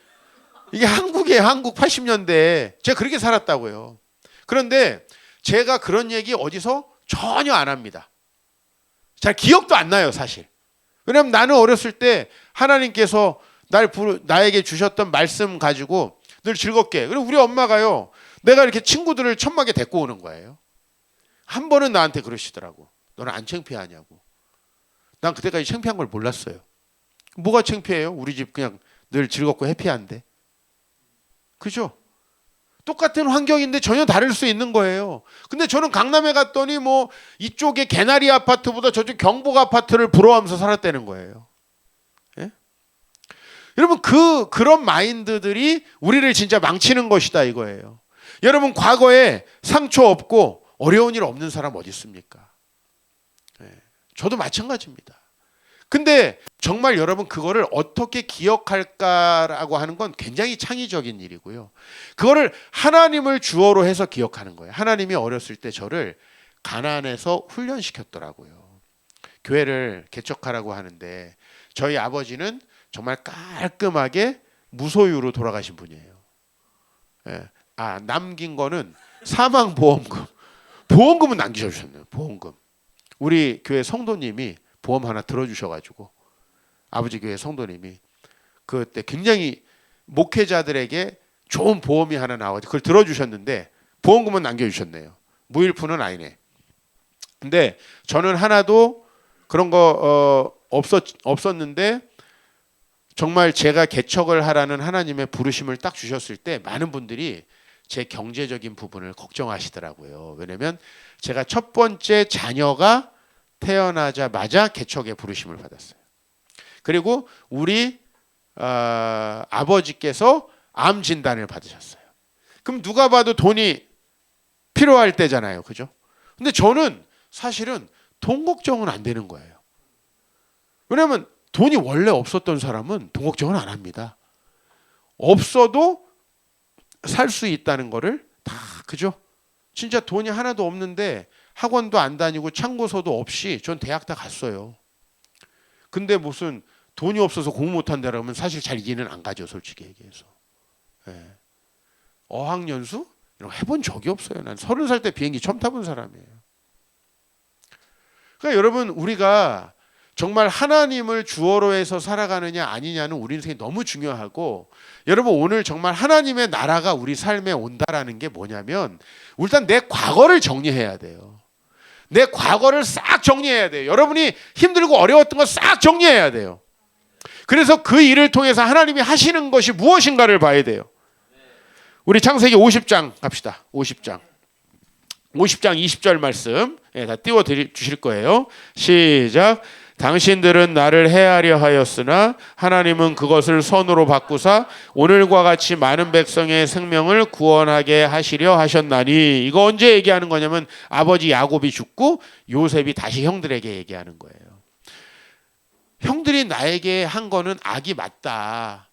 이게 한국이에요. 한국 80년대. 제가 그렇게 살았다고요. 그런데 제가 그런 얘기 어디서 전혀 안 합니다. 잘 기억도 안 나요 사실. 왜냐하면 나는 어렸을 때 하나님께서 나에게 주셨던 말씀 가지고 늘 즐겁게. 그리고 우리 엄마가요. 내가 이렇게 친구들을 천막에 데리고 오는 거예요. 한 번은 나한테 그러시더라고. 너는 안 창피하냐고. 난 그때까지 창피한 걸 몰랐어요. 뭐가 창피해요? 우리 집 그냥 늘 즐겁고 해피한데. 그죠? 똑같은 환경인데 전혀 다를 수 있는 거예요. 근데 저는 강남에 갔더니 뭐 이쪽에 개나리 아파트보다 저쪽 경복 아파트를 부러워하면서 살았다는 거예요. 예? 여러분 그런 마인드들이 우리를 진짜 망치는 것이다 이거예요. 여러분 과거에 상처 없고 어려운 일 없는 사람 어디 있습니까? 예. 저도 마찬가지입니다. 근데 정말 여러분 그거를 어떻게 기억할까라고 하는 건 굉장히 창의적인 일이고요. 그거를 하나님을 주어로 해서 기억하는 거예요. 하나님이 어렸을 때 저를 가난해서 훈련시켰더라고요. 교회를 개척하라고 하는데 저희 아버지는 정말 깔끔하게 무소유로 돌아가신 분이에요. 예. 남긴 거는 사망보험금. 보험금은 남기셔주셨네요. 보험금. 우리 교회 성도님이 보험 하나 들어주셔가지고 아버지 교회 성도님이 그때 굉장히 목회자들에게 좋은 보험이 하나 나와가지고 그걸 들어주셨는데 보험금은 남겨주셨네요. 무일푼은 아니네. 근데 저는 하나도 그런 거 없었는데 정말 제가 개척을 하라는 하나님의 부르심을 딱 주셨을 때 많은 분들이 제 경제적인 부분을 걱정하시더라고요. 왜냐면 제가 첫 번째 자녀가 태어나자마자 개척의 부르심을 받았어요. 그리고 우리 아버지께서 암 진단을 받으셨어요. 그럼 누가 봐도 돈이 필요할 때잖아요. 그죠? 근데 저는 사실은 돈 걱정은 안 되는 거예요. 왜냐하면 돈이 원래 없었던 사람은 돈 걱정은 안 합니다. 없어도 살 수 있다는 거를 다 그죠? 진짜 돈이 하나도 없는데 학원도 안 다니고 참고서도 없이 전 대학 다 갔어요. 근데 무슨 돈이 없어서 공부 못한다 그러면 사실 잘 이해는 안 가죠. 솔직히 얘기해서. 예. 어학연수? 이런 거 해본 적이 없어요. 난 30살 때 비행기 처음 타본 사람이에요. 그러니까 여러분 우리가 정말 하나님을 주어로 해서 살아가느냐 아니냐는 우리 인생이 너무 중요하고 여러분 오늘 정말 하나님의 나라가 우리 삶에 온다라는 게 뭐냐면 일단 내 과거를 정리해야 돼요. 내 과거를 싹 정리해야 돼요. 여러분이 힘들고 어려웠던 거 싹 정리해야 돼요. 그래서 그 일을 통해서 하나님이 하시는 것이 무엇인가를 봐야 돼요. 우리 창세기 50장 갑시다. 50장 20절 말씀 다 띄워 주실 거예요. 시작. 당신들은 나를 해하려 하였으나 하나님은 그것을 선으로 바꾸사 오늘과 같이 많은 백성의 생명을 구원하게 하시려 하셨나니. 이거 언제 얘기하는 거냐면 아버지 야곱이 죽고 요셉이 다시 형들에게 얘기하는 거예요. 형들이 나에게 한 거는 악이 맞다.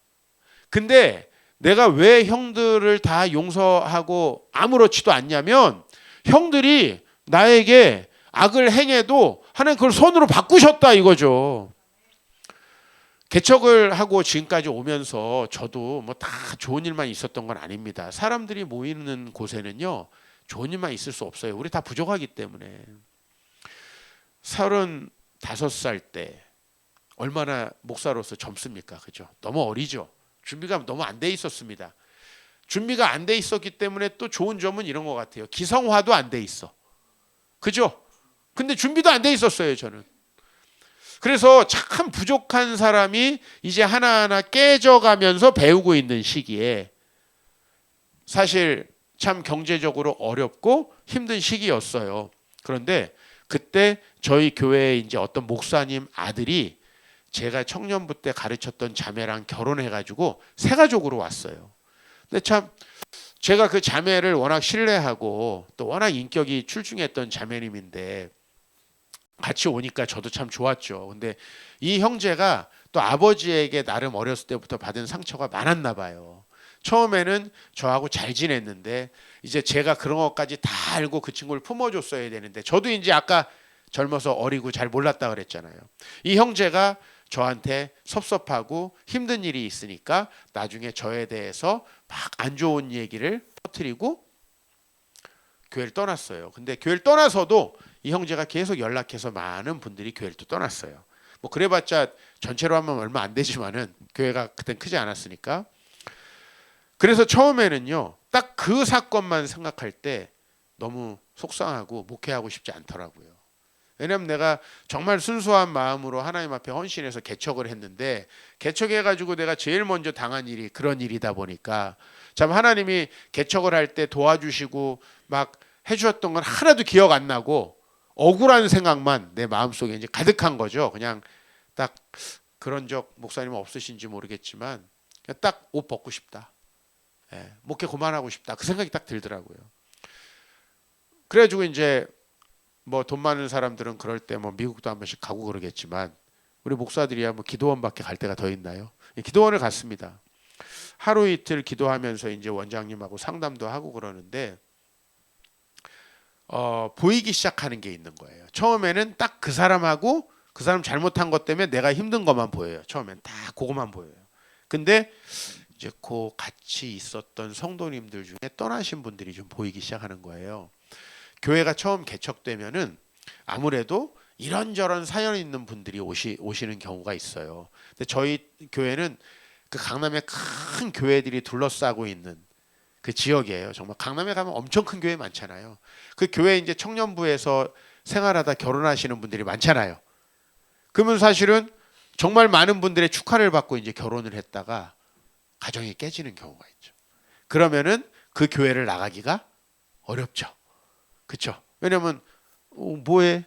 근데 내가 왜 형들을 다 용서하고 아무렇지도 않냐면 형들이 나에게 악을 행해도 하나님 그걸 선으로 바꾸셨다 이거죠. 개척을 하고 지금까지 오면서 저도 뭐 다 좋은 일만 있었던 건 아닙니다. 사람들이 모이는 곳에는요 좋은 일만 있을 수 없어요. 우리 다 부족하기 때문에. 35살 때 얼마나 목사로서 젊습니까? 그죠? 너무 어리죠. 준비가 너무 안 돼 있었습니다. 준비가 안 돼 있었기 때문에 또 좋은 점은 이런 것 같아요. 기성화도 안 돼 있어. 그죠? 근데 준비도 안 돼 있었어요, 저는. 그래서 참 부족한 사람이 이제 하나하나 깨져가면서 배우고 있는 시기에 사실 참 경제적으로 어렵고 힘든 시기였어요. 그런데 그때 저희 교회에 이제 어떤 목사님 아들이 제가 청년부 때 가르쳤던 자매랑 결혼해가지고 새 가족으로 왔어요. 근데 참 제가 그 자매를 워낙 신뢰하고 또 워낙 인격이 출중했던 자매님인데 같이 오니까 저도 참 좋았죠. 근데 이 형제가 또 아버지에게 나름 어렸을 때부터 받은 상처가 많았나 봐요. 처음에는 저하고 잘 지냈는데 이제 제가 그런 것까지 다 알고 그 친구를 품어줬어야 되는데 저도 이제 아까 젊어서 어리고 잘 몰랐다 그랬잖아요. 이 형제가 저한테 섭섭하고 힘든 일이 있으니까 나중에 저에 대해서 막 안 좋은 얘기를 퍼뜨리고 교회를 떠났어요. 근데 교회를 떠나서도 이 형제가 계속 연락해서 많은 분들이 교회를 또 떠났어요. 뭐 그래봤자 전체로 하면 얼마 안 되지만은 교회가 그땐 크지 않았으니까. 그래서 처음에는요, 딱 그 사건만 생각할 때 너무 속상하고 목회하고 싶지 않더라고요. 왜냐면 내가 정말 순수한 마음으로 하나님 앞에 헌신해서 개척을 했는데 개척해가지고 내가 제일 먼저 당한 일이 그런 일이다 보니까 참 하나님이 개척을 할 때 도와주시고 막 해주셨던 건 하나도 기억 안 나고 억울한 생각만 내 마음속에 이제 가득한 거죠. 그냥 딱 그런 적 목사님은 없으신지 모르겠지만 그냥 딱 옷 벗고 싶다. 예, 목회 그만하고 싶다. 그 생각이 딱 들더라고요. 그래가지고 이제 뭐 돈 많은 사람들은 그럴 때 뭐 미국도 한 번씩 가고 그러겠지만 우리 목사들이야 뭐 기도원밖에 갈 데가 더 있나요? 기도원을 갔습니다. 하루 이틀 기도하면서 이제 원장님하고 상담도 하고 그러는데 보이기 시작하는 게 있는 거예요. 처음에는 딱 그 사람하고 그 사람 잘못한 것 때문에 내가 힘든 것만 보여요. 처음엔 다 그것만 보여요. 근데 이제 그 같이 있었던 성도님들 중에 떠나신 분들이 좀 보이기 시작하는 거예요. 교회가 처음 개척되면은 아무래도 이런저런 사연 있는 분들이 오시는 경우가 있어요. 근데 저희 교회는 그 강남에 큰 교회들이 둘러싸고 있는 그 지역이에요. 정말 강남에 가면 엄청 큰 교회 많잖아요. 그 교회 이제 청년부에서 생활하다 결혼하시는 분들이 많잖아요. 그러면 사실은 정말 많은 분들의 축하를 받고 이제 결혼을 했다가 가정이 깨지는 경우가 있죠. 그러면은 그 교회를 나가기가 어렵죠. 그렇죠? 왜냐면 뭐해?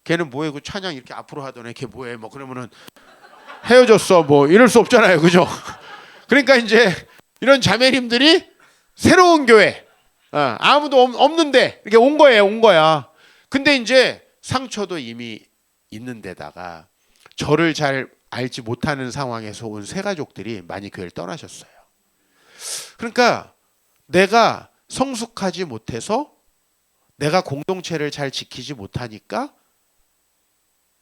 걔는 뭐해? 그 찬양 이렇게 앞으로 하더니 걔 뭐해? 뭐 그러면은 헤어졌어. 뭐 이럴 수 없잖아요. 그죠? 그러니까 이제 이런 자매님들이 새로운 교회 아무도 없는데 이렇게 온 거예요. 온 거야. 근데 이제 상처도 이미 있는 데다가 저를 잘 알지 못하는 상황에서 온 새 가족들이 많이 교회를 떠나셨어요. 그러니까 내가 성숙하지 못해서 내가 공동체를 잘 지키지 못하니까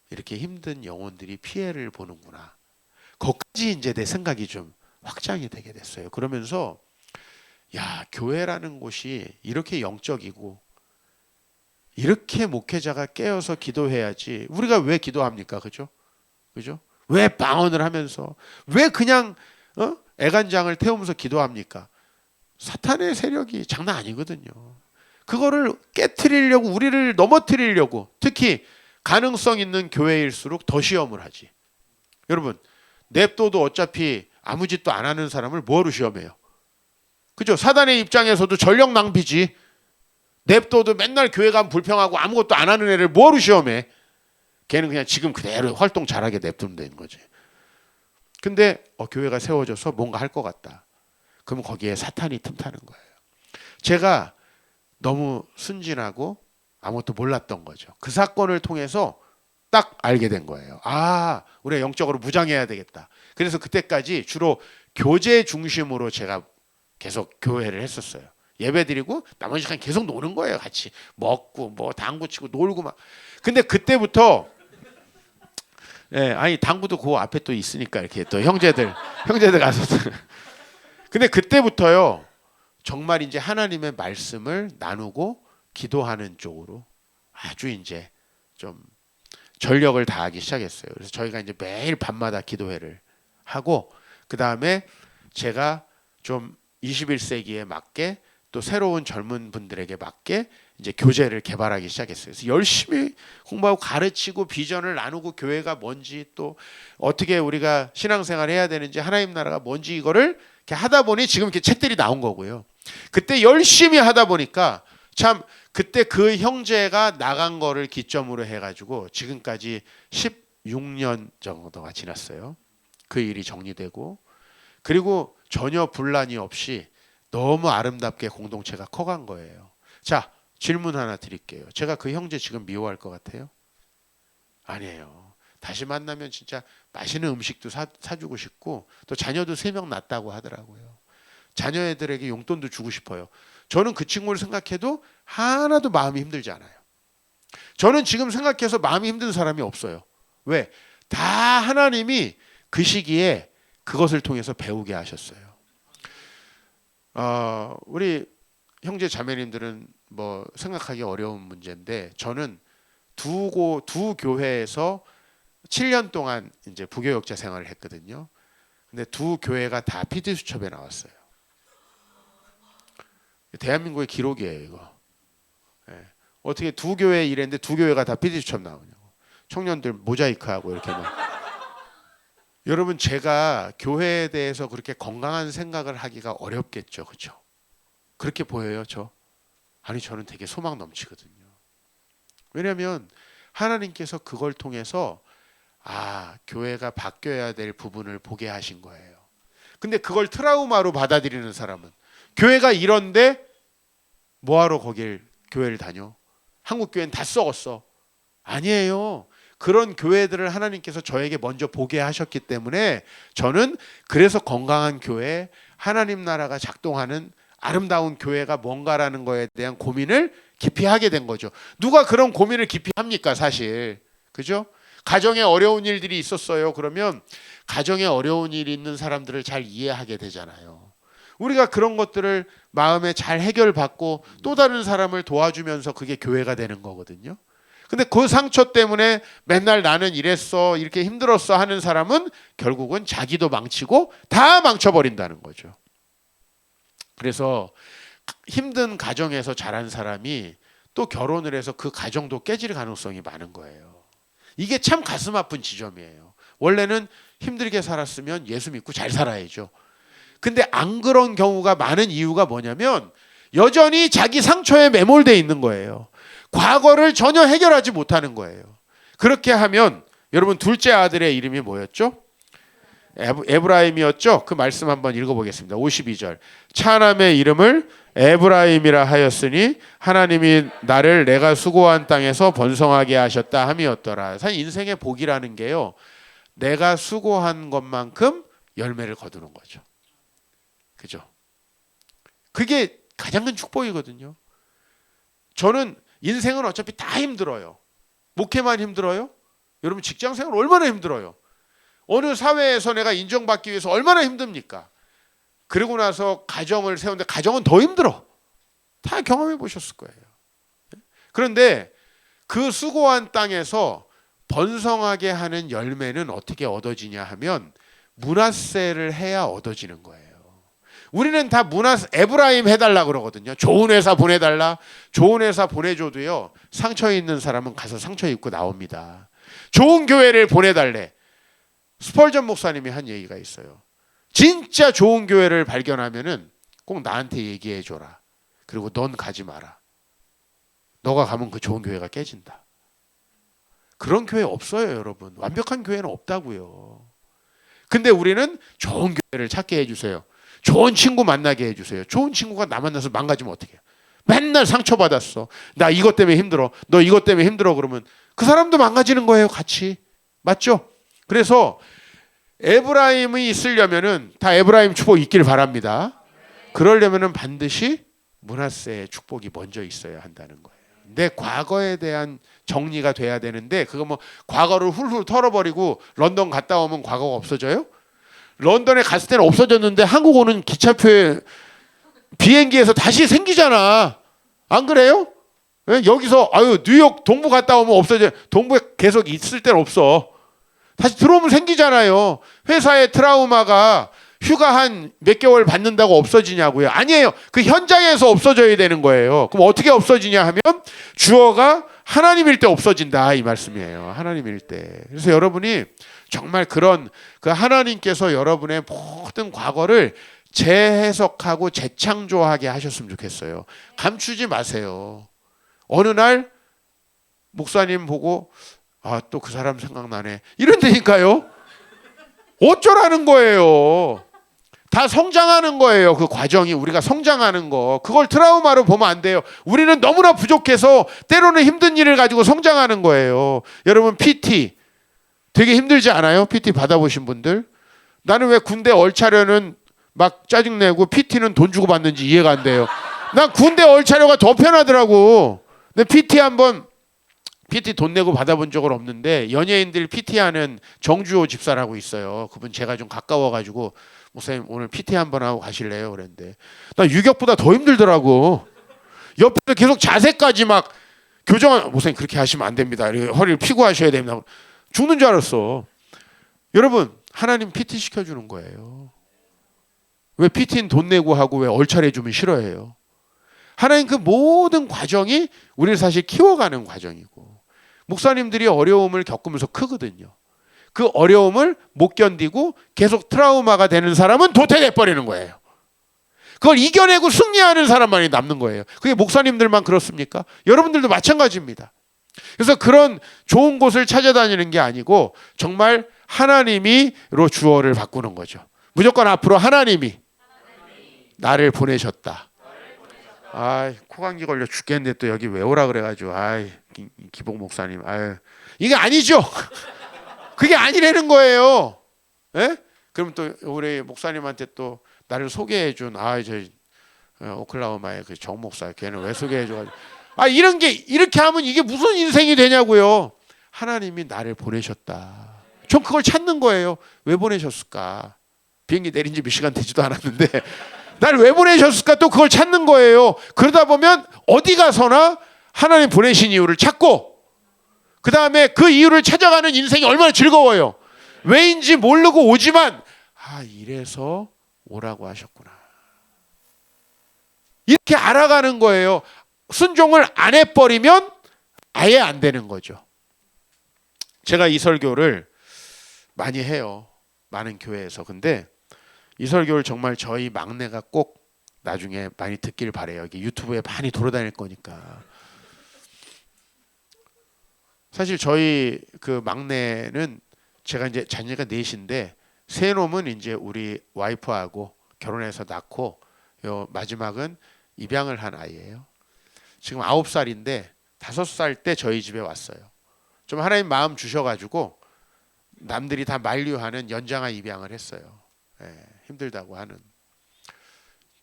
이렇게 힘든 영혼들이 피해를 보는구나. 거기까지 이제 내 생각이 좀 확장이 되게 됐어요. 그러면서 야, 교회라는 곳이 이렇게 영적이고 이렇게 목회자가 깨어서 기도해야지. 우리가 왜 기도합니까? 그죠? 그죠? 왜 방언을 하면서 왜 그냥 애간장을 태우면서 기도합니까? 사탄의 세력이 장난 아니거든요. 그거를 깨트리려고 우리를 넘어뜨리려고 특히 가능성 있는 교회일수록 더 시험을 하지. 여러분 냅둬도 어차피 아무 짓도 안 하는 사람을 뭐하러 시험해요? 그죠? 사단의 입장에서도 전력 낭비지. 냅둬도 맨날 교회 가면 불평하고 아무것도 안 하는 애를 뭐하러 시험해? 걔는 그냥 지금 그대로 활동 잘하게 냅두면 되는 거지. 근데 교회가 세워져서 뭔가 할 것 같다. 그럼 거기에 사탄이 틈타는 거예요. 제가 너무 순진하고 아무것도 몰랐던 거죠. 그 사건을 통해서 딱 알게 된 거예요. 아, 우리가 영적으로 무장해야 되겠다. 그래서 그때까지 주로 교제 중심으로 제가 계속 교회를 했었어요. 예배 드리고 나머지 시간 계속 노는 거예요. 같이 먹고 뭐 당구 치고 놀고 막. 근데 그때부터 아니 당구도 그 앞에 또 있으니까 이렇게 또 형제들 가서 근데 그때부터요. 정말 이제 하나님의 말씀을 나누고 기도하는 쪽으로 아주 이제 좀 전력을 다하기 시작했어요. 그래서 저희가 이제 매일 밤마다 기도회를 하고 그 다음에 제가 좀 21세기에 맞게 또 새로운 젊은 분들에게 맞게 이제 교재를 개발하기 시작했어요. 그래서 열심히 공부하고 가르치고 비전을 나누고 교회가 뭔지 또 어떻게 우리가 신앙생활을 해야 되는지 하나님 나라가 뭔지 이거를 이렇게 하다 보니 지금 이렇게 책들이 나온 거고요. 그때 열심히 하다 보니까 참 그때 그 형제가 나간 거를 기점으로 해가지고 지금까지 16년 정도가 지났어요. 그 일이 정리되고 그리고 전혀 분란이 없이 너무 아름답게 공동체가 커간 거예요. 자, 질문 하나 드릴게요. 제가 그 형제 지금 미워할 것 같아요? 아니에요. 다시 만나면 진짜 맛있는 음식도 사주고 싶고 또 자녀도 3명 낳았다고 하더라고요. 자녀애들에게 용돈도 주고 싶어요. 저는 그 친구를 생각해도 하나도 마음이 힘들지 않아요. 저는 지금 생각해서 마음이 힘든 사람이 없어요. 왜? 다 하나님이 그 시기에 그것을 통해서 배우게 하셨어요. 우리 형제 자매님들은 뭐 생각하기 어려운 문제인데, 저는 두 교회에서 7년 동안 이제 부교역자 생활을 했거든요. 근데 두 교회가 다 PD 수첩에 나왔어요. 대한민국의 기록이에요, 이거. 예. 어떻게 두 교회 일했는데 두 교회가 다 PD 수첩 나오냐고. 청년들 모자이크하고 이렇게 막. 여러분, 제가 교회에 대해서 그렇게 건강한 생각을 하기가 어렵겠죠, 그렇죠? 그렇게 보여요, 저? 아니, 저는 되게 소망 넘치거든요. 왜냐하면 하나님께서 그걸 통해서 교회가 바뀌어야 될 부분을 보게 하신 거예요. 근데 그걸 트라우마로 받아들이는 사람은, 교회가 이런데 뭐하러 거길 교회를 다녀? 한국 교회는 다 썩었어. 아니에요. 그런 교회들을 하나님께서 저에게 먼저 보게 하셨기 때문에 저는 그래서 건강한 교회, 하나님 나라가 작동하는 아름다운 교회가 뭔가라는 거에 대한 고민을 깊이 하게 된 거죠. 누가 그런 고민을 깊이 합니까, 사실. 그죠? 가정에 어려운 일들이 있었어요. 그러면 가정에 어려운 일이 있는 사람들을 잘 이해하게 되잖아요. 우리가 그런 것들을 마음에 잘 해결받고 또 다른 사람을 도와주면서 그게 교회가 되는 거거든요. 근데 그 상처 때문에 맨날 나는 이랬어, 이렇게 힘들었어 하는 사람은 결국은 자기도 망치고 다 망쳐버린다는 거죠. 그래서 힘든 가정에서 자란 사람이 또 결혼을 해서 그 가정도 깨질 가능성이 많은 거예요. 이게 참 가슴 아픈 지점이에요. 원래는 힘들게 살았으면 예수 믿고 잘 살아야죠. 근데 안 그런 경우가 많은 이유가 뭐냐면 여전히 자기 상처에 매몰되어 있는 거예요. 과거를 전혀 해결하지 못하는 거예요. 그렇게 하면 여러분, 둘째 아들의 이름이 뭐였죠? 에브라임이었죠? 그 말씀 한번 읽어보겠습니다. 52절. 차남의 이름을 에브라임이라 하였으니 하나님이 나를 내가 수고한 땅에서 번성하게 하셨다 함이었더라. 사실 인생의 복이라는 게요, 내가 수고한 것만큼 열매를 거두는 거죠. 그죠? 그게 가장 큰 축복이거든요. 저는 인생은 어차피 다 힘들어요. 목회만 힘들어요? 여러분, 직장생활 얼마나 힘들어요? 어느 사회에서 내가 인정받기 위해서 얼마나 힘듭니까? 그러고 나서 가정을 세우는데 가정은 더 힘들어. 다 경험해 보셨을 거예요. 그런데 그 수고한 땅에서 번성하게 하는 열매는 어떻게 얻어지냐 하면 므낫세를 해야 얻어지는 거예요. 우리는 다 에브라임 해달라 그러거든요. 좋은 회사 보내달라. 좋은 회사 보내줘도요, 상처 있는 사람은 가서 상처 입고 나옵니다. 좋은 교회를 보내달래. 스펄전 목사님이 한 얘기가 있어요. 진짜 좋은 교회를 발견하면은 꼭 나한테 얘기해 줘라. 그리고 넌 가지 마라. 너가 가면 그 좋은 교회가 깨진다. 그런 교회 없어요, 여러분. 완벽한 교회는 없다고요. 근데 우리는 좋은 교회를 찾게 해주세요. 좋은 친구 만나게 해주세요. 좋은 친구가 나 만나서 망가지면 어떡해. 맨날 상처받았어. 나 이것 때문에 힘들어. 너 이것 때문에 힘들어. 그러면 그 사람도 망가지는 거예요, 같이. 맞죠? 그래서 에브라임이 있으려면은 다 에브라임 축복이 있길 바랍니다. 그러려면은 반드시 므낫세의 축복이 먼저 있어야 한다는 거예요. 내 과거에 대한 정리가 돼야 되는데, 그거 뭐 과거를 훌훌 털어버리고 런던 갔다 오면 과거가 없어져요? 런던에 갔을 때는 없어졌는데 한국 오는 기차표에 비행기에서 다시 생기잖아. 안 그래요? 여기서 뉴욕 동부 갔다 오면 없어져. 동부에 계속 있을 때는 없어. 다시 들어오면 생기잖아요. 회사의 트라우마가 휴가 한 몇 개월 받는다고 없어지냐고요. 아니에요. 그 현장에서 없어져야 되는 거예요. 그럼 어떻게 없어지냐 하면 주어가 하나님일 때 없어진다, 이 말씀이에요. 하나님일 때. 그래서 여러분이 정말 그런 그 하나님께서 여러분의 모든 과거를 재해석하고 재창조하게 하셨으면 좋겠어요. 감추지 마세요. 어느 날 목사님 보고 또 그 사람 생각나네, 이런다니까요. 어쩌라는 거예요. 다 성장하는 거예요. 그 과정이, 우리가 성장하는 거, 그걸 트라우마로 보면 안 돼요. 우리는 너무나 부족해서 때로는 힘든 일을 가지고 성장하는 거예요. 여러분, PT 되게 힘들지 않아요? PT 받아보신 분들? 나는 왜 군대 얼차려는 막 짜증내고 PT는 돈 주고 받는지 이해가 안 돼요. 난 군대 얼차려가 더 편하더라고. 근데 PT 돈 내고 받아본 적은 없는데 연예인들 PT 하는 정주호 집사라고 있어요. 그분 제가 좀 가까워가지고 목사님 오늘 PT 한번 하고 가실래요? 그랬는데 나 유격보다 더 힘들더라고. 옆에서 계속 자세까지 막 교정한 목사님 그렇게 하시면 안 됩니다. 허리를 피고 하셔야 됩니다. 죽는 줄 알았어. 여러분 하나님 PT 시켜주는 거예요. 왜 PT는 돈 내고 하고 왜 얼차려 주면 싫어해요? 하나님 그 모든 과정이 우리를 사실 키워가는 과정이고 목사님들이 어려움을 겪으면서 크거든요. 그 어려움을 못 견디고 계속 트라우마가 되는 사람은 도태돼 버리는 거예요. 그걸 이겨내고 승리하는 사람만이 남는 거예요. 그게 목사님들만 그렇습니까? 여러분들도 마찬가지입니다. 그래서 그런 좋은 곳을 찾아다니는 게 아니고 정말 하나님이로 주어를 바꾸는 거죠. 무조건 앞으로 하나님이 나를 보내셨다. 아, 코감기 걸려 죽겠는데 또 여기 왜 오라 그래가지고 기복 목사님 이게 아니죠. 그게 아니라는 거예요. 예? 그럼 또 우리 목사님한테 또 나를 소개해준 오클라호마의 그 정 목사 걔는 왜 소개해줘가지고 이런 게 이렇게 하면 이게 무슨 인생이 되냐고요. 하나님이 나를 보내셨다. 전 그걸 찾는 거예요. 왜 보내셨을까? 비행기 내린 지 몇 시간 되지도 않았는데 나를 왜 보내셨을까? 또 그걸 찾는 거예요. 그러다 보면 어디 가서나 하나님 보내신 이유를 찾고 그 다음에 그 이유를 찾아가는 인생이 얼마나 즐거워요. 왜인지 모르고 오지만 이래서 오라고 하셨구나. 이렇게 알아가는 거예요. 순종을 안 해버리면 아예 안 되는 거죠. 제가 이 설교를 많이 해요. 많은 교회에서. 근데 이 설교를 정말 저희 막내가 꼭 나중에 많이 듣길 바래요. 이게 유튜브에 많이 돌아다닐 거니까. 사실 저희 그 막내는 제가 이제 자녀가 넷인데 세 놈은 이제 우리 와이프하고 결혼해서 낳고 요 마지막은 입양을 한 아이예요. 지금 9살인데 5살 때 저희 집에 왔어요. 좀 하나님 마음 주셔가지고 남들이 다 만류하는 연장아 입양을 했어요. 힘들다고 하는.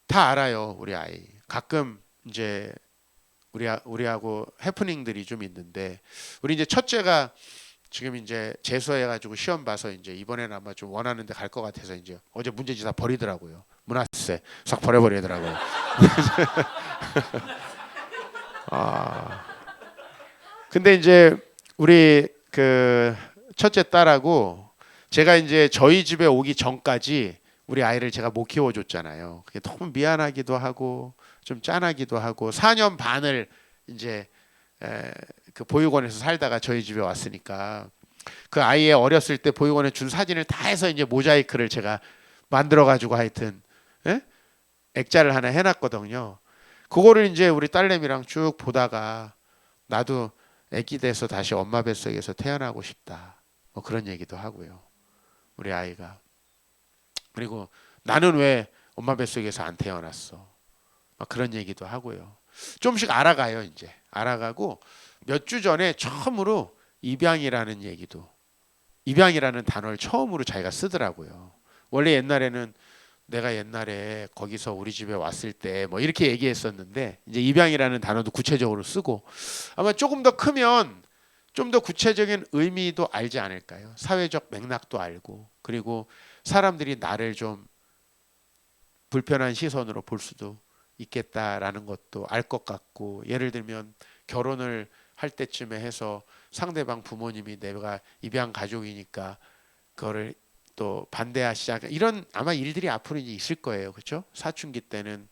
다 알아요 우리 아이. 가끔 이제 우리하고 해프닝들이 좀 있는데 우리 이제 첫째가 지금 이제 재수해가지고 시험 봐서 이제 이번에는 아마 좀 원하는데 갈 것 같아서 이제 어제 문제지 다 버리더라고요. 문화세 싹 버려버리더라고요. 근데 이제 우리 그 첫째 딸하고 제가 이제 저희 집에 오기 전까지 우리 아이를 제가 못 키워줬잖아요. 그게 너무 미안하기도 하고 좀 짠하기도 하고 4년 반을 이제 그 보육원에서 살다가 저희 집에 왔으니까 그 아이의 어렸을 때 보육원에 준 사진을 다 해서 이제 모자이크를 제가 만들어 가지고 하여튼 액자를 하나 해놨거든요. 그거를 이제 우리 딸내미랑 쭉 보다가 나도 애기 돼서 다시 엄마 뱃속에서 태어나고 싶다. 뭐 그런 얘기도 하고요. 우리 아이가. 그리고 나는 왜 엄마 뱃속에서 안 태어났어. 막 그런 얘기도 하고요. 좀씩 알아가요. 이제 알아가고 몇 주 전에 처음으로 입양이라는 단어를 처음으로 자기가 쓰더라고요. 원래 옛날에는 내가 옛날에 거기서 우리 집에 왔을 때 뭐 이렇게 얘기했었는데 이제 입양이라는 단어도 구체적으로 쓰고 아마 조금 더 크면 좀 더 구체적인 의미도 알지 않을까요? 사회적 맥락도 알고 그리고 사람들이 나를 좀 불편한 시선으로 볼 수도 있겠다라는 것도 알 것 같고 예를 들면 결혼을 할 때쯤에 해서 상대방 부모님이 내가 입양 가족이니까 그거를 또 반대하시지 않을까 이런 아마 일들이 앞으로 이제 있을 거예요. 그렇죠? 사춘기 때는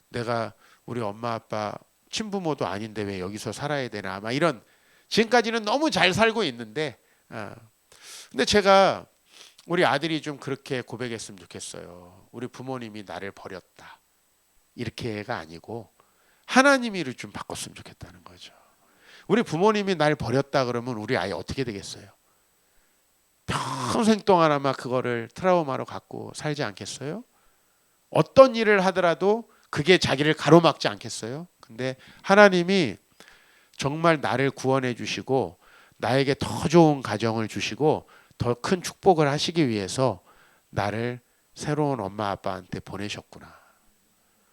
내가 우리 엄마 아빠 친부모도 아닌데 왜 여기서 살아야 되나 아마 이런 지금까지는 너무 잘 살고 있는데 근데 제가 우리 아들이 좀 그렇게 고백했으면 좋겠어요. 우리 부모님이 나를 버렸다. 이렇게가 아니고 하나님이를 좀 바꿨으면 좋겠다는 거죠. 우리 부모님이 날 버렸다 그러면 우리 아이 어떻게 되겠어요? 평생 동안 아마 그거를 트라우마로 갖고 살지 않겠어요? 어떤 일을 하더라도 그게 자기를 가로막지 않겠어요? 근데 하나님이 정말 나를 구원해 주시고 나에게 더 좋은 가정을 주시고 더 큰 축복을 하시기 위해서 나를 새로운 엄마 아빠한테 보내셨구나.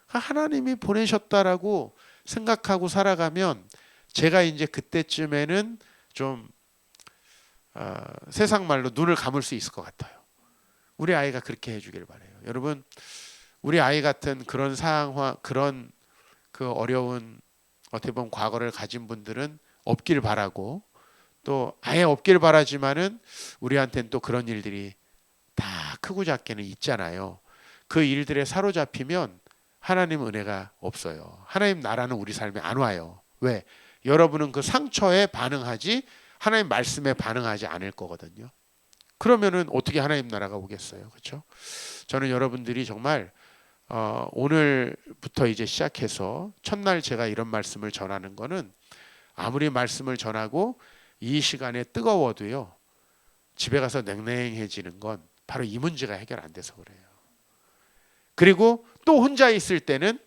하나님이 보내셨다라고 생각하고 살아가면 제가 이제 그때쯤에는 좀 세상 말로 눈을 감을 수 있을 것 같아요. 우리 아이가 그렇게 해주길 바라요. 여러분, 우리 아이 같은 그런 상황, 그런 그 어려운 어떻게 보면 과거를 가진 분들은 없길 바라고, 또 아예 없길 바라지만은 우리한테는 또 그런 일들이 다 크고 작게는 있잖아요. 그 일들에 사로잡히면 하나님 은혜가 없어요. 하나님 나라는 우리 삶에 안 와요. 왜? 여러분은 그 상처에 반응하지 하나님 말씀에 반응하지 않을 거거든요. 그러면은 어떻게 하나님 나라가 오겠어요? 그렇죠? 저는 여러분들이 정말 오늘부터 이제 시작해서 첫날 제가 이런 말씀을 전하는 거는 아무리 말씀을 전하고 이 시간에 뜨거워도요. 집에 가서 냉랭해지는 건 바로 이 문제가 해결 안 돼서 그래요. 그리고 또 혼자 있을 때는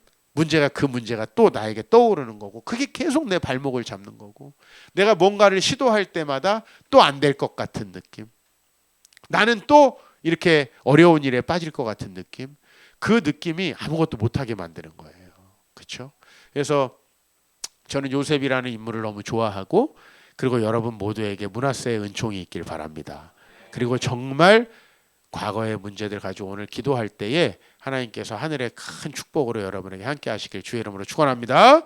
그 문제가 또 나에게 떠오르는 거고, 그게 계속 내 발목을 잡는 거고, 내가 뭔가를 시도할 때마다 또 안 될 것 같은 느낌, 나는 또 이렇게 어려운 일에 빠질 것 같은 느낌, 그 느낌이 아무것도 못하게 만드는 거예요. 그렇죠? 그래서 저는 요셉이라는 인물을 너무 좋아하고, 그리고 여러분 모두에게 므낫세의 은총이 있길 바랍니다. 그리고 정말 과거의 문제들 가지고 오늘 기도할 때에 하나님께서 하늘의 큰 축복으로 여러분에게 함께 하시길 주의 이름으로 축원합니다.